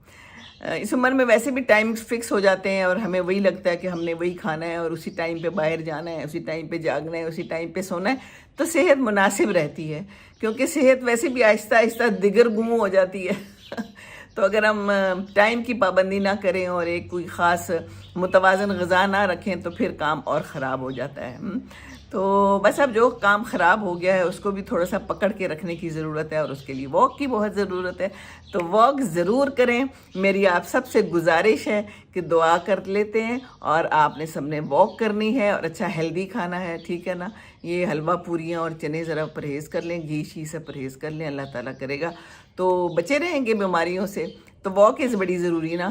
اس عمر میں ویسے بھی ٹائم فکس ہو جاتے ہیں اور ہمیں وہی لگتا ہے کہ ہم نے وہی کھانا ہے اور اسی ٹائم پہ باہر جانا ہے، اسی ٹائم پہ جاگنا ہے، اسی ٹائم پہ سونا ہے، تو صحت مناسب رہتی ہے، کیونکہ صحت ویسے بھی آہستہ آہستہ دگر گم ہو جاتی ہے تو اگر ہم ٹائم کی پابندی نہ کریں اور ایک کوئی خاص متوازن غذا نہ رکھیں تو پھر کام اور خراب ہو جاتا ہے۔ تو بس اب جو کام خراب ہو گیا ہے اس کو بھی تھوڑا سا پکڑ کے رکھنے کی ضرورت ہے، اور اس کے لیے واک کی بہت ضرورت ہے. تو واک ضرور کریں. میری آپ سب سے گزارش ہے کہ دعا کر لیتے ہیں، اور آپ نے سب نے واک کرنی ہے، اور اچھا ہیلدی کھانا ہے، ٹھیک ہے نا. یہ حلوہ پوریاں اور چنے ذرا پرہیز کر لیں، گھی شی سے پرہیز کر لیں، اللہ تعالیٰ کرے گا تو بچے رہیں گے بیماریوں سے. تو واک از بڑی ضروری نا.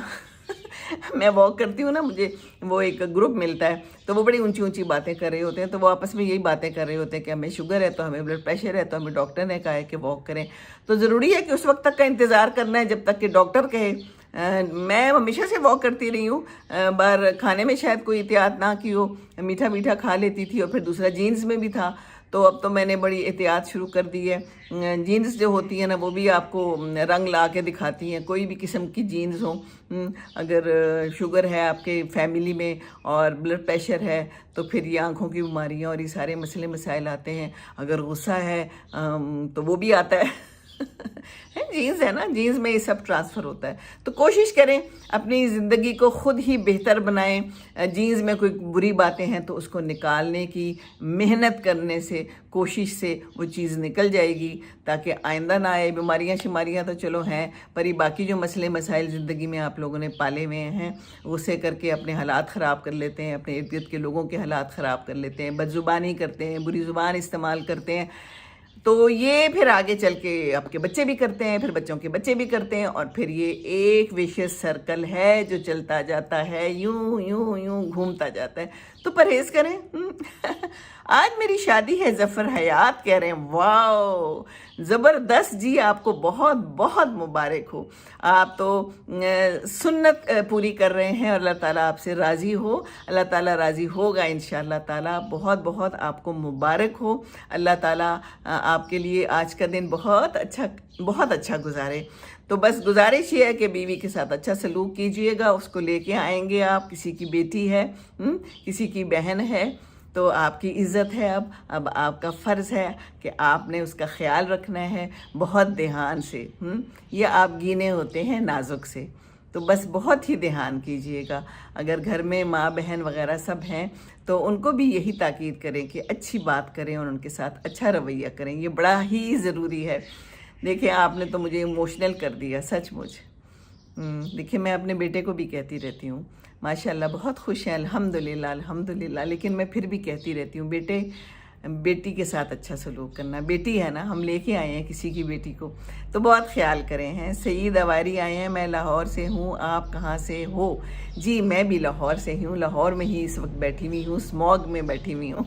میں واک کرتی ہوں نا، مجھے وہ ایک گروپ ملتا ہے، تو وہ بڑی اونچی اونچی باتیں کر رہے ہوتے ہیں. تو وہ آپس میں یہی باتیں کر رہے ہوتے ہیں کہ ہمیں شوگر ہے، تو ہمیں بلڈ پریشر ہے، تو ہمیں ڈاکٹر نے کہا ہے کہ واک کریں. تو ضروری ہے کہ اس وقت تک کا انتظار کرنا ہے جب تک کہ ڈاکٹر کہے. میں ہمیشہ سے واک کرتی رہی ہوں. بار کھانے میں شاید کوئی احتیاط نہ کی ہو، میٹھا میٹھا کھا لیتی تھی، اور پھر دوسرا جینز میں بھی تھا. تو اب تو میں نے بڑی احتیاط شروع کر دی ہے. جینز جو ہوتی ہیں نا، وہ بھی آپ کو رنگ لا کے دکھاتی ہیں. کوئی بھی قسم کی جینز ہوں، اگر شوگر ہے آپ کے فیملی میں اور بلڈ پریشر ہے، تو پھر یہ آنکھوں کی بیماریاں اور یہ سارے مسئلے مسائل آتے ہیں. اگر غصہ ہے تو وہ بھی آتا ہے. جینز ہے نا، جینز میں یہ سب ٹرانسفر ہوتا ہے. تو کوشش کریں اپنی زندگی کو خود ہی بہتر بنائیں. جینز میں کوئی بری باتیں ہیں تو اس کو نکالنے کی محنت کرنے سے، کوشش سے وہ چیز نکل جائے گی، تاکہ آئندہ نہ آئے. بیماریاں شماریاں تو چلو ہیں، پر یہ باقی جو مسئلے مسائل زندگی میں آپ لوگوں نے پالے ہوئے ہیں، اسے کر کے اپنے حالات خراب کر لیتے ہیں، اپنے ارد گرد کے لوگوں کے حالات خراب کر لیتے ہیں، بد زبانی کرتے ہیں، بری زبان استعمال کرتے ہیں. تو یہ پھر آگے چل کے آپ کے بچے بھی کرتے ہیں، پھر بچوں کے بچے بھی کرتے ہیں، اور پھر یہ ایک ویشیس سرکل ہے جو چلتا جاتا ہے، یوں یوں یوں گھومتا جاتا ہے. تو پرہیز کریں. آج میری شادی ہے، ظفر حیات کہہ رہے ہیں. واو، زبردست جی، آپ کو بہت بہت مبارک ہو. آپ تو سنت پوری کر رہے ہیں، اور اللہ تعالیٰ آپ سے راضی ہو. اللہ تعالیٰ راضی ہوگا انشاءاللہ تعالیٰ. بہت بہت آپ کو مبارک ہو. اللہ تعالیٰ آپ کے لیے آج کا دن بہت اچھا گزارے. تو بس گزارش یہ ہے کہ بیوی کے ساتھ اچھا سلوک کیجئے گا. اس کو لے کے آئیں گے آپ. کسی کی بیٹی ہے، کسی کی بہن ہے، تو آپ کی عزت ہے. اب آپ کا فرض ہے کہ آپ نے اس کا خیال رکھنا ہے بہت دھیان سے. یہ آپ گینے ہوتے ہیں نازک سے، تو بس بہت ہی دھیان کیجئے گا. اگر گھر میں ماں بہن وغیرہ سب ہیں تو ان کو بھی یہی تاکید کریں کہ اچھی بات کریں اور ان کے ساتھ اچھا رویہ کریں. یہ بڑا ہی ضروری ہے. دیکھیں، آپ نے تو مجھے ایموشنل کر دیا سچ مجھ. دیکھیں، میں اپنے بیٹے کو بھی کہتی رہتی ہوں، ماشاءاللہ بہت خوش ہیں، الحمدللہ الحمدللہ. لیکن میں پھر بھی کہتی رہتی ہوں، بیٹے بیٹی کے ساتھ اچھا سلوک کرنا. بیٹی ہے نا، ہم لے کے آئے ہیں کسی کی بیٹی کو، تو بہت خیال کریں ہیں. سعید اواری آئے ہیں، میں لاہور سے ہوں، آپ کہاں سے ہو؟ جی میں بھی لاہور سے ہی ہوں. لاہور میں ہی اس وقت بیٹھی ہوئی ہوں، اسموگ میں بیٹھی ہوئی ہوں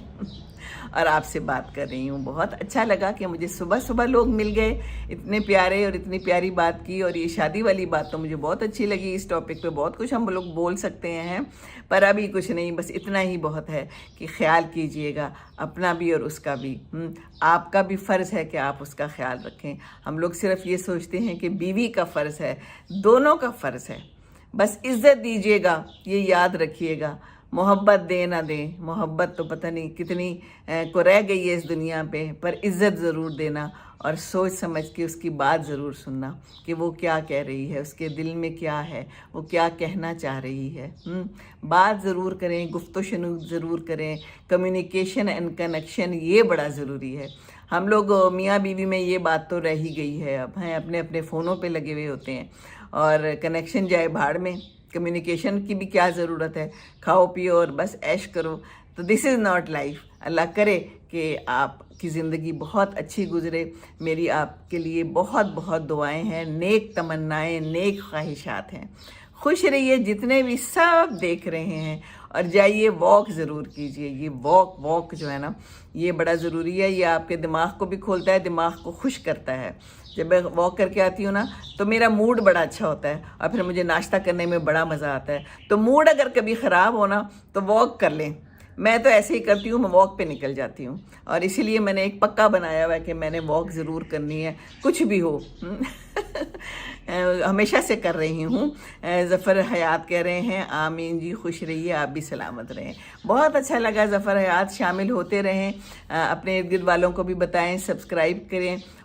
اور آپ سے بات کر رہی ہوں. بہت اچھا لگا کہ مجھے صبح صبح لوگ مل گئے، اتنے پیارے اور اتنی پیاری بات کی. اور یہ شادی والی بات تو مجھے بہت اچھی لگی. اس ٹاپک پہ بہت کچھ ہم لوگ بول سکتے ہیں، پر ابھی کچھ نہیں، بس اتنا ہی بہت ہے کہ خیال کیجئے گا اپنا بھی اور اس کا بھی. آپ کا بھی فرض ہے کہ آپ اس کا خیال رکھیں. ہم لوگ صرف یہ سوچتے ہیں کہ بیوی کا فرض ہے، دونوں کا فرض ہے. بس عزت دیجئے گا، یہ یاد رکھیے گا. محبت دے نہ دیں، محبت تو پتہ نہیں کتنی کو رہ گئی ہے اس دنیا پہ، پر عزت ضرور دینا، اور سوچ سمجھ کے اس کی بات ضرور سننا کہ وہ کیا کہہ رہی ہے، اس کے دل میں کیا ہے، وہ کیا کہنا چاہ رہی ہے. بات ضرور کریں، گفت و شنود ضرور کریں. کمیونیکیشن اینڈ کنیکشن یہ بڑا ضروری ہے. ہم لوگ میاں بیوی میں یہ بات تو رہ ہی گئی ہے. اب ہیں اپنے اپنے فونوں پہ لگے ہوئے ہوتے ہیں، اور کنیکشن جائے بھاڑ میں. کمیونیکیشن کی بھی کیا ضرورت ہے؟ کھاؤ پیو اور بس عیش کرو. تو دس از ناٹ لائف. اللہ کرے کہ آپ کی زندگی بہت اچھی گزرے. میری آپ کے لیے بہت بہت دعائیں ہیں، نیک تمنائیں، نیک خواہشات ہیں. خوش رہیے جتنے بھی سب دیکھ رہے ہیں، اور جائیے واک ضرور کیجئے. یہ واک جو ہے نا، یہ بڑا ضروری ہے. یہ آپ کے دماغ کو بھی کھولتا ہے، دماغ کو خوش کرتا ہے. جب میں واک کر کے آتی ہوں نا تو میرا موڈ بڑا اچھا ہوتا ہے، اور پھر مجھے ناشتہ کرنے میں بڑا مزہ آتا ہے. تو موڈ اگر کبھی خراب ہونا تو واک کر لیں. میں تو ایسے ہی کرتی ہوں، میں واک پہ نکل جاتی ہوں. اور اسی لیے میں نے ایک پکا بنایا ہوا ہے کہ میں نے واک ضرور کرنی ہے، کچھ بھی ہو. ہمیشہ سے کر رہی ہوں. ظفر حیات کہہ رہے ہیں آمین جی، خوش رہیے، آپ بھی سلامت رہیں. بہت اچھا لگا ظفر حیات. شامل ہوتے رہیں، اپنے ارد گرد والوں کو بھی بتائیں، سبسکرائب کریں،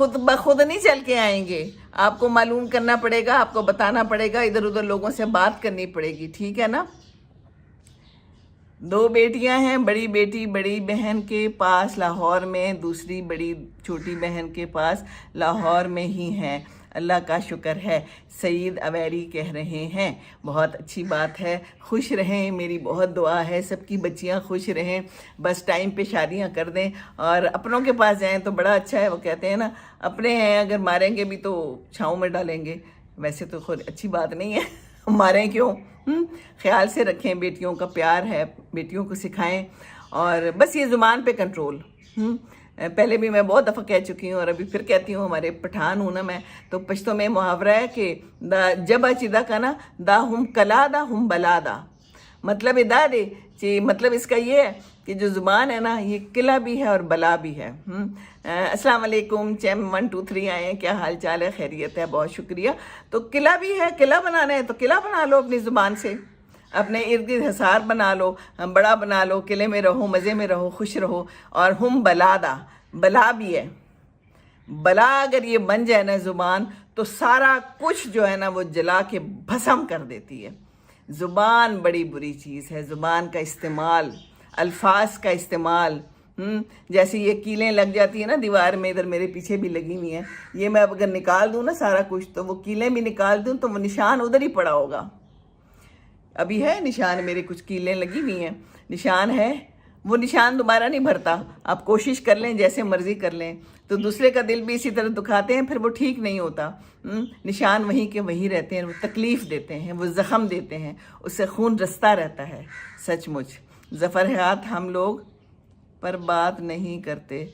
خود بخود نہیں چل کے آئیں گے، آپ کو معلوم کرنا پڑے گا، آپ کو بتانا پڑے گا، ادھر ادھر لوگوں سے بات کرنی پڑے گی، ٹھیک ہے نا؟ 2 بیٹیاں ہیں، بڑی بیٹی بڑی بہن کے پاس لاہور میں، دوسری بڑی چھوٹی بہن کے پاس لاہور میں ہی ہیں، اللہ کا شکر ہے۔ سعید اویری کہہ رہے ہیں بہت اچھی بات ہے، خوش رہیں، میری بہت دعا ہے سب کی بچیاں خوش رہیں، بس ٹائم پہ شادیاں کر دیں اور اپنوں کے پاس جائیں تو بڑا اچھا ہے۔ وہ کہتے ہیں نا اپنے ہیں اگر ماریں گے بھی تو چھاؤں میں ڈالیں گے، ویسے تو خود اچھی بات نہیں ہے ماریں کیوں؟ خیال سے رکھیں، بیٹیوں کا پیار ہے، بیٹیوں کو سکھائیں، اور بس یہ زبان پہ کنٹرول۔ پہلے بھی میں بہت دفعہ کہہ چکی ہوں اور ابھی پھر کہتی ہوں، ہمارے پٹھان ہوں نا میں، تو پشتوں میں محاورہ ہے کہ جب اچیدہ کا نا دا ہم کلا دا ہم بلا دا، مطلب ادا دے کہ مطلب اس کا یہ ہے کہ جو زبان ہے نا یہ قلعہ بھی ہے اور بلا بھی ہے۔ السلام علیکم، چیم 1 2 3 آئے ہیں، کیا حال چال ہے؟ خیریت ہے، بہت شکریہ۔ تو قلعہ بھی ہے، قلعہ بنانا ہے تو قلعہ بنا لو اپنی زبان سے، اپنے ارد گرد حصار بنا لو، بڑا بنا لو، قلعے میں رہو، مزے میں رہو، خوش رہو۔ اور ہم بلادا، بلا بھی ہے، بلا اگر یہ بن جائے نا زبان تو سارا کچھ جو ہے نا وہ جلا کے بھسم کر دیتی ہے۔ زبان بڑی بری چیز ہے، زبان کا استعمال، الفاظ کا استعمال، جیسے یہ کیلیں لگ جاتی ہیں نا دیوار میں، ادھر میرے پیچھے بھی لگی ہوئی ہیں، یہ میں اگر نکال دوں نا سارا کچھ تو وہ کیلیں بھی نکال دوں تو وہ نشان ادھر ہی پڑا ہوگا۔ ابھی ہے نشان، میرے کچھ کیلیں لگی ہوئی ہیں، نشان ہے، وہ نشان دوبارہ نہیں بھرتا، آپ کوشش کر لیں جیسے مرضی کر لیں، تو دوسرے کا دل بھی اسی طرح دکھاتے ہیں، پھر وہ ٹھیک نہیں ہوتا۔ نشان وہیں کے وہیں رہتے ہیں، وہ تکلیف دیتے ہیں، وہ زخم دیتے ہیں، اس سے خون رستا رہتا ہے۔ سچ مچ ظفر حیات ہم لوگ پر بات نہیں کرتے،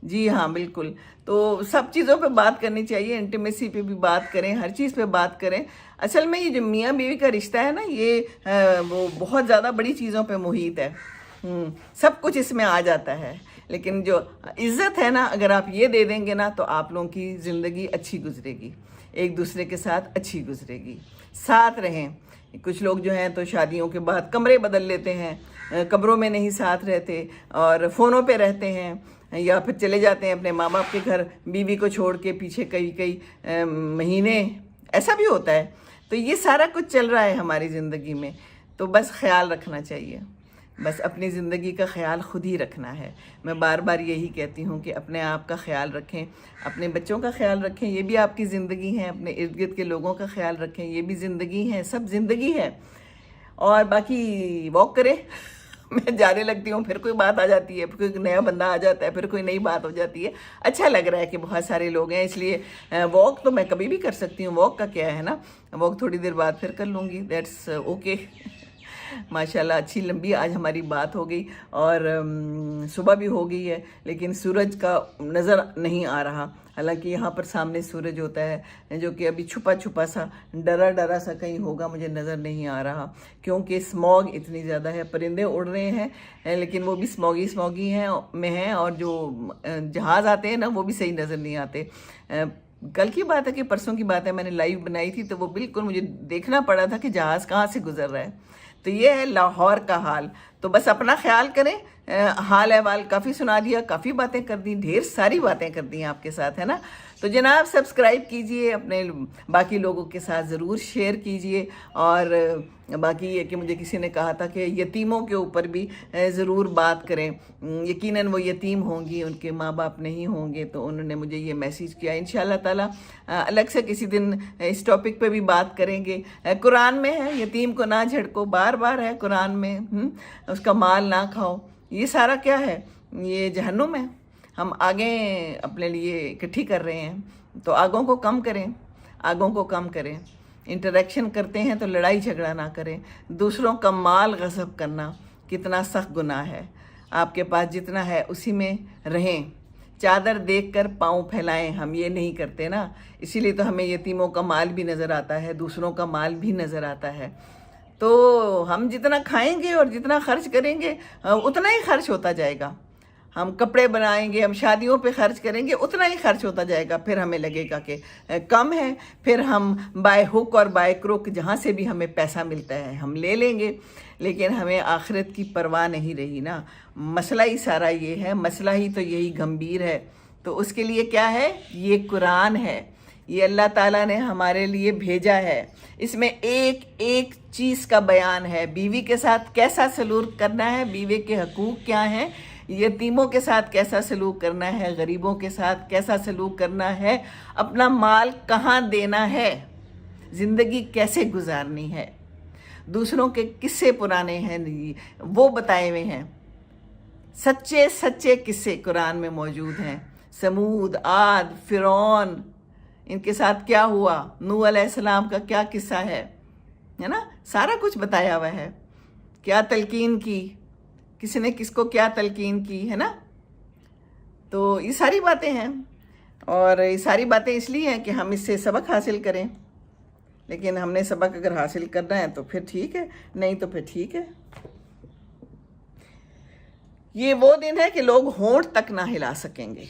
جی ہاں بالکل، تو سب چیزوں پہ بات کرنی چاہیے، انٹیمیسی پہ بھی بات کریں، ہر چیز پہ بات کریں۔ اصل میں یہ جو میاں بیوی کا رشتہ ہے نا یہ وہ بہت زیادہ بڑی چیزوں پہ محیط ہے، سب کچھ اس میں آ جاتا ہے، لیکن جو عزت ہے نا اگر آپ یہ دے دیں گے نا تو آپ لوگوں کی زندگی اچھی گزرے گی، ایک دوسرے کے ساتھ اچھی گزرے گی، ساتھ رہیں۔ کچھ لوگ جو ہیں تو شادیوں کے بعد کمرے بدل لیتے ہیں، قبروں میں نہیں ساتھ رہتے اور فونوں پہ رہتے ہیں، یا پھر چلے جاتے ہیں اپنے ماں باپ کے گھر بیوی کو چھوڑ کے پیچھے کئی مہینے، ایسا بھی ہوتا ہے۔ تو یہ سارا کچھ چل رہا ہے ہماری زندگی میں، تو بس خیال رکھنا چاہیے، بس اپنی زندگی کا خیال خود ہی رکھنا ہے۔ میں بار بار یہی کہتی ہوں کہ اپنے آپ کا خیال رکھیں، اپنے بچوں کا خیال رکھیں، یہ بھی آپ کی زندگی ہے، اپنے ارد گرد کے لوگوں کا خیال رکھیں، یہ بھی زندگی ہے، سب زندگی ہے۔ اور باقی واک کریں میں جانے لگتی ہوں، پھر کوئی بات آ جاتی ہے، پھر کوئی نیا بندہ آ جاتا ہے، پھر کوئی نئی بات ہو جاتی ہے، اچھا لگ رہا ہے کہ بہت سارے لوگ ہیں، اس لیے واک تو میں کبھی بھی کر سکتی ہوں، واک کا کیا ہے نا، واک تھوڑی دیر بعد پھر کر لوں گی، دیٹس اوکے۔ ماشاءاللہ اچھی لمبی آج ہماری بات ہو گئی، اور صبح بھی ہو گئی ہے لیکن سورج کا نظر نہیں آ رہا، حالانکہ یہاں پر سامنے سورج ہوتا ہے جو کہ ابھی چھپا چھپا سا ڈرا سا کہیں ہوگا، مجھے نظر نہیں آ رہا کیونکہ اسموگ اتنی زیادہ ہے، پرندے اڑ رہے ہیں لیکن وہ بھی اسموگی ہیں، اور جو جہاز آتے ہیں نا وہ بھی صحیح نظر نہیں آتے۔ کل کی بات ہے کہ پرسوں کی بات ہے، میں نے لائیو بنائی تھی تو وہ بالکل مجھے دیکھنا پڑا تھا کہ جہاز کہاں سے گزر رہا ہے۔ تو یہ ہے لاہور کا حال، تو بس اپنا خیال کریں۔ حال احوال کافی سنا دیا، کافی باتیں کر دی، ڈھیر ساری باتیں کر دی آپ کے ساتھ، ہے نا؟ تو جناب سبسکرائب کیجئے، اپنے باقی لوگوں کے ساتھ ضرور شیئر کیجئے، اور باقی یہ کہ مجھے کسی نے کہا تھا کہ یتیموں کے اوپر بھی ضرور بات کریں، یقیناً وہ یتیم ہوں گی، ان کے ماں باپ نہیں ہوں گے، تو انہوں نے مجھے یہ میسیج کیا۔ انشاءاللہ تعالیٰ الگ سے کسی دن اس ٹاپک پہ بھی بات کریں گے۔ قرآن میں ہے یتیم کو نہ جھڑکو، بار بار ہے قرآن میں، اس کا مال نہ کھاؤ، یہ سارا کیا ہے؟ یہ جہنم ہے۔ ہم آگیں اپنے لیے اکٹھی کر رہے ہیں تو آگوں کو کم کریں، آگوں کو کم کریں، انٹریکشن کرتے ہیں تو لڑائی جھگڑا نہ کریں۔ دوسروں کا مال غصب کرنا کتنا سخت گناہ ہے، آپ کے پاس جتنا ہے اسی میں رہیں، چادر دیکھ کر پاؤں پھیلائیں، ہم یہ نہیں کرتے نا، اسی لیے تو ہمیں یتیموں کا مال بھی نظر آتا ہے، دوسروں کا مال بھی نظر آتا ہے۔ تو ہم جتنا کھائیں گے اور جتنا خرچ کریں گے اتنا ہی خرچ ہوتا جائے گا، ہم کپڑے بنائیں گے، ہم شادیوں پہ خرچ کریں گے، اتنا ہی خرچ ہوتا جائے گا، پھر ہمیں لگے گا کہ کم ہے، پھر ہم بائی ہک اور بائی کروک جہاں سے بھی ہمیں پیسہ ملتا ہے ہم لے لیں گے، لیکن ہمیں آخرت کی پرواہ نہیں رہی نا۔ مسئلہ ہی سارا یہ ہے، مسئلہ ہی تو یہی گمبھیر ہے تو اس کے لیے کیا ہے؟ یہ قرآن ہے، یہ اللہ تعالیٰ نے ہمارے لیے بھیجا ہے۔ اس میں ایک ایک چیز کا بیان ہے، بیوی کے ساتھ کیسا سلوک کرنا ہے، بیوی کے حقوق کیا ہیں، یتیموں کے ساتھ کیسا سلوک کرنا ہے، غریبوں کے ساتھ کیسا سلوک کرنا ہے، اپنا مال کہاں دینا ہے، زندگی کیسے گزارنی ہے، دوسروں کے قصے پرانے ہیں وہ بتائے ہوئے ہیں، سچے سچے قصے قرآن میں موجود ہیں۔ سمود، عاد، فرعون، ان کے ساتھ کیا ہوا، نوح علیہ السلام کا کیا قصہ ہے نا، سارا کچھ بتایا ہوا ہے، کیا تلقین کی، کسی نے کس کو کیا تلقین کی ہے نا۔ تو یہ ساری باتیں ہیں، اور یہ ساری باتیں اس لیے ہیں کہ ہم اس سے سبق حاصل کریں، لیکن ہم نے سبق اگر حاصل کرنا ہے تو پھر ٹھیک ہے، نہیں تو پھر ٹھیک ہے۔ یہ وہ دن ہے کہ لوگ ہونٹ تک نہ ہلا سکیں گے،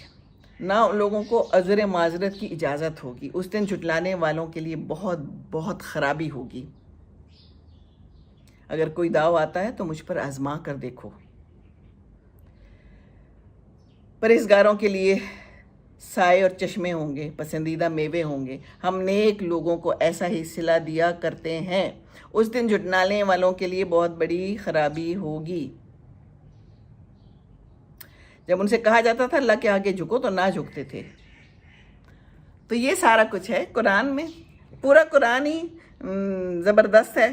نہ ان لوگوں کو عذر معذرت کی اجازت ہوگی۔ اس دن جھٹلانے والوں کے لیے بہت بہت خرابی ہوگی۔ اگر کوئی داؤ آتا ہے تو مجھ پر آزما کر دیکھو۔ پرہیزگاروں کے لیے سائے اور چشمے ہوں گے، پسندیدہ میوے ہوں گے۔ ہم نیک لوگوں کو ایسا ہی صلہ دیا کرتے ہیں۔ اس دن جھٹلانے والوں کے لیے بہت بڑی خرابی ہوگی۔ جب ان سے کہا جاتا تھا اللہ کے آگے جھکو تو نہ جھکتے تھے۔ تو یہ سارا کچھ ہے قرآن میں، پورا قرآن ہی زبردست ہے،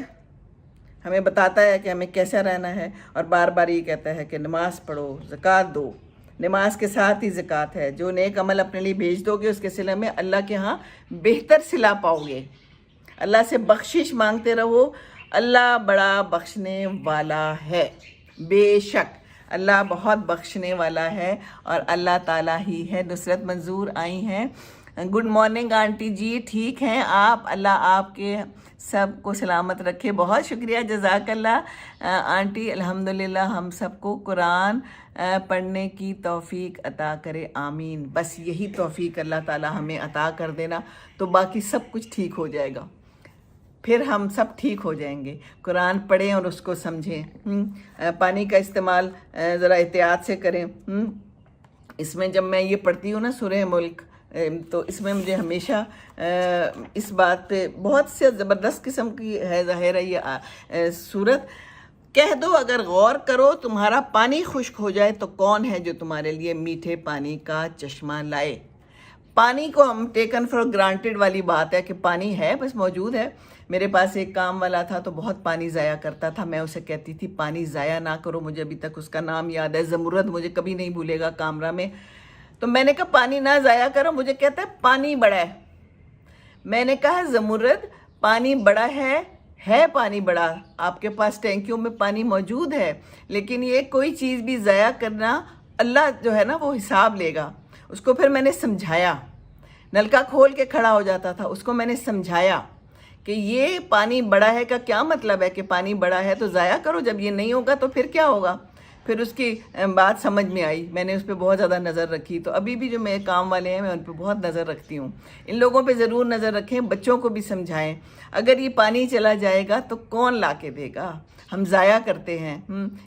ہمیں بتاتا ہے کہ ہمیں کیسا رہنا ہے، اور بار بار یہ کہتا ہے کہ نماز پڑھو، زکوٰۃ دو، نماز کے ساتھ ہی زکوٰۃ ہے۔ جو نیک عمل اپنے لیے بھیج دو گے اس کے صلہ میں اللہ کے ہاں بہتر صلہ پاؤ گے۔ اللہ سے بخشش مانگتے رہو، اللہ بڑا بخشنے والا ہے، بے شک اللہ بہت بخشنے والا ہے، اور اللہ تعالیٰ ہی ہے۔ نصرت منظور آئی ہیں، گڈ مارننگ آنٹی جی، ٹھیک ہیں آپ؟ اللہ آپ کے سب کو سلامت رکھے، بہت شکریہ، جزاک اللہ آنٹی۔ الحمدللہ ہم سب کو قرآن پڑھنے کی توفیق عطا کرے، آمین۔ بس یہی توفیق اللہ تعالیٰ ہمیں عطا کر دینا تو باقی سب کچھ ٹھیک ہو جائے گا، پھر ہم سب ٹھیک ہو جائیں گے۔ قرآن پڑھیں اور اس کو سمجھیں۔ پانی کا استعمال ذرا احتیاط سے کریں۔ اس میں جب میں یہ پڑھتی ہوں نا سورہ ملک، تو اس میں مجھے ہمیشہ اس بات پہ بہت سے زبردست قسم کی ہے ظاہر ہے یہ سورت۔ کہہ دو اگر غور کرو تمہارا پانی خشک ہو جائے تو کون ہے جو تمہارے لیے میٹھے پانی کا چشمہ لائے۔ پانی کو ہم ٹیکن فار گرانٹیڈ والی بات ہے کہ پانی ہے، بس موجود ہے۔ میرے پاس ایک کام والا تھا تو بہت پانی ضائع کرتا تھا، میں اسے کہتی تھی پانی ضائع نہ کرو، مجھے ابھی تک اس کا نام یاد ہے، زمرد، مجھے کبھی نہیں بھولے گا کامرہ میں۔ تو میں نے کہا پانی نہ ضائع کرو، مجھے کہتا ہے پانی بڑا ہے۔ میں نے کہا زمرد پانی بڑا ہے پانی بڑا، آپ کے پاس ٹینکیوں میں پانی موجود ہے، لیکن یہ کوئی چیز بھی ضائع کرنا اللہ جو ہے نا وہ حساب لے گا۔ اس کو پھر میں نے سمجھایا، نلکا کھول کے کھڑا ہو جاتا تھا، اس کو میں نے سمجھایا کہ یہ پانی بڑا ہے کا کیا مطلب ہے کہ پانی بڑا ہے تو ضائع کرو، جب یہ نہیں ہوگا تو پھر کیا ہوگا۔ پھر اس کی بات سمجھ میں آئی، میں نے اس پہ بہت زیادہ نظر رکھی۔ تو ابھی بھی جو میرے کام والے ہیں میں ان پہ بہت نظر رکھتی ہوں۔ ان لوگوں پہ ضرور نظر رکھیں، بچوں کو بھی سمجھائیں، اگر یہ پانی چلا جائے گا تو کون لا کے دے گا، ہم ضائع کرتے ہیں۔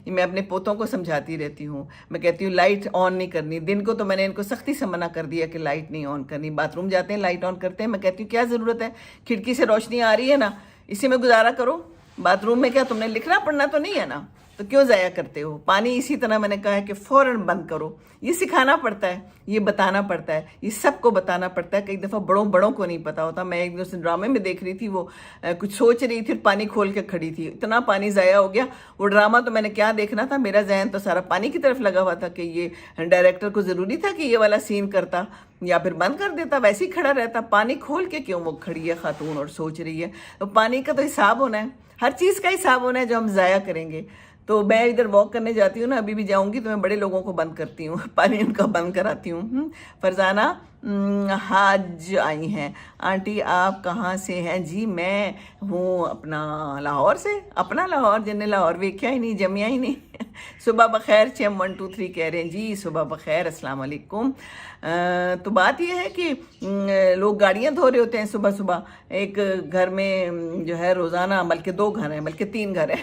میں اپنے پوتوں کو سمجھاتی رہتی ہوں، میں کہتی ہوں لائٹ آن نہیں کرنی، دن کو تو میں نے ان کو سختی سے منع کر دیا کہ لائٹ نہیں آن کرنی، باتھ روم جاتے ہیں لائٹ آن کرتے ہیں، میں کہتی ہوں کیا ضرورت ہے، کھڑکی سے روشنی آ رہی ہے نا، اسی میں گزارا کرو، باتھ روم میں کیا تم نے لکھنا پڑھنا تو نہیں ہے نا، تو کیوں ضائع کرتے ہو پانی۔ اسی طرح میں نے کہا ہے کہ فوراً بند کرو، یہ سکھانا پڑتا ہے، یہ بتانا پڑتا ہے، یہ سب کو بتانا پڑتا ہے۔ کئی دفعہ بڑوں کو نہیں پتا ہوتا۔ میں ایک دوسرے ڈرامے میں دیکھ رہی تھی، وہ کچھ سوچ رہی تھی، پانی کھول کے کھڑی تھی، اتنا پانی ضائع ہو گیا۔ وہ ڈرامہ تو میں نے کیا دیکھنا تھا، میرا ذہن تو سارا پانی کی طرف لگا ہوا تھا کہ یہ ڈائریکٹر کو ضروری تھا کہ یہ والا سین کرتا یا پھر بند کر دیتا، ویسے ہی کھڑا رہتا، پانی کھول کے کیوں وہ کھڑی ہے خاتون اور سوچ رہی ہے۔ تو پانی کا تو حساب ہونا ہے، ہر چیز کا حساب ہونا ہے جو ہم ضائع کریں گے۔ تو میں ادھر واک کرنے جاتی ہوں نا، ابھی بھی جاؤں گی تو میں بڑے لوگوں کو بند کرتی ہوں، پانی ان کا بند کراتی ہوں۔ فرزانہ حاج آئی ہیں، آنٹی آپ کہاں سے ہیں؟ جی میں ہوں اپنا لاہور سے، اپنا لاہور، جن نے لاہور ویکھیا ہی نہیں، جمیا ہی نہیں۔ صبح بخیر 6123 کہہ رہے ہیں، جی صبح بخیر، السلام علیکم۔ تو بات یہ ہے کہ لوگ گاڑیاں دھو رہے ہوتے ہیں صبح صبح، ایک گھر میں جو ہے روزانہ، بلکہ 2 گھر ہیں، بلکہ 3 گھر ہیں،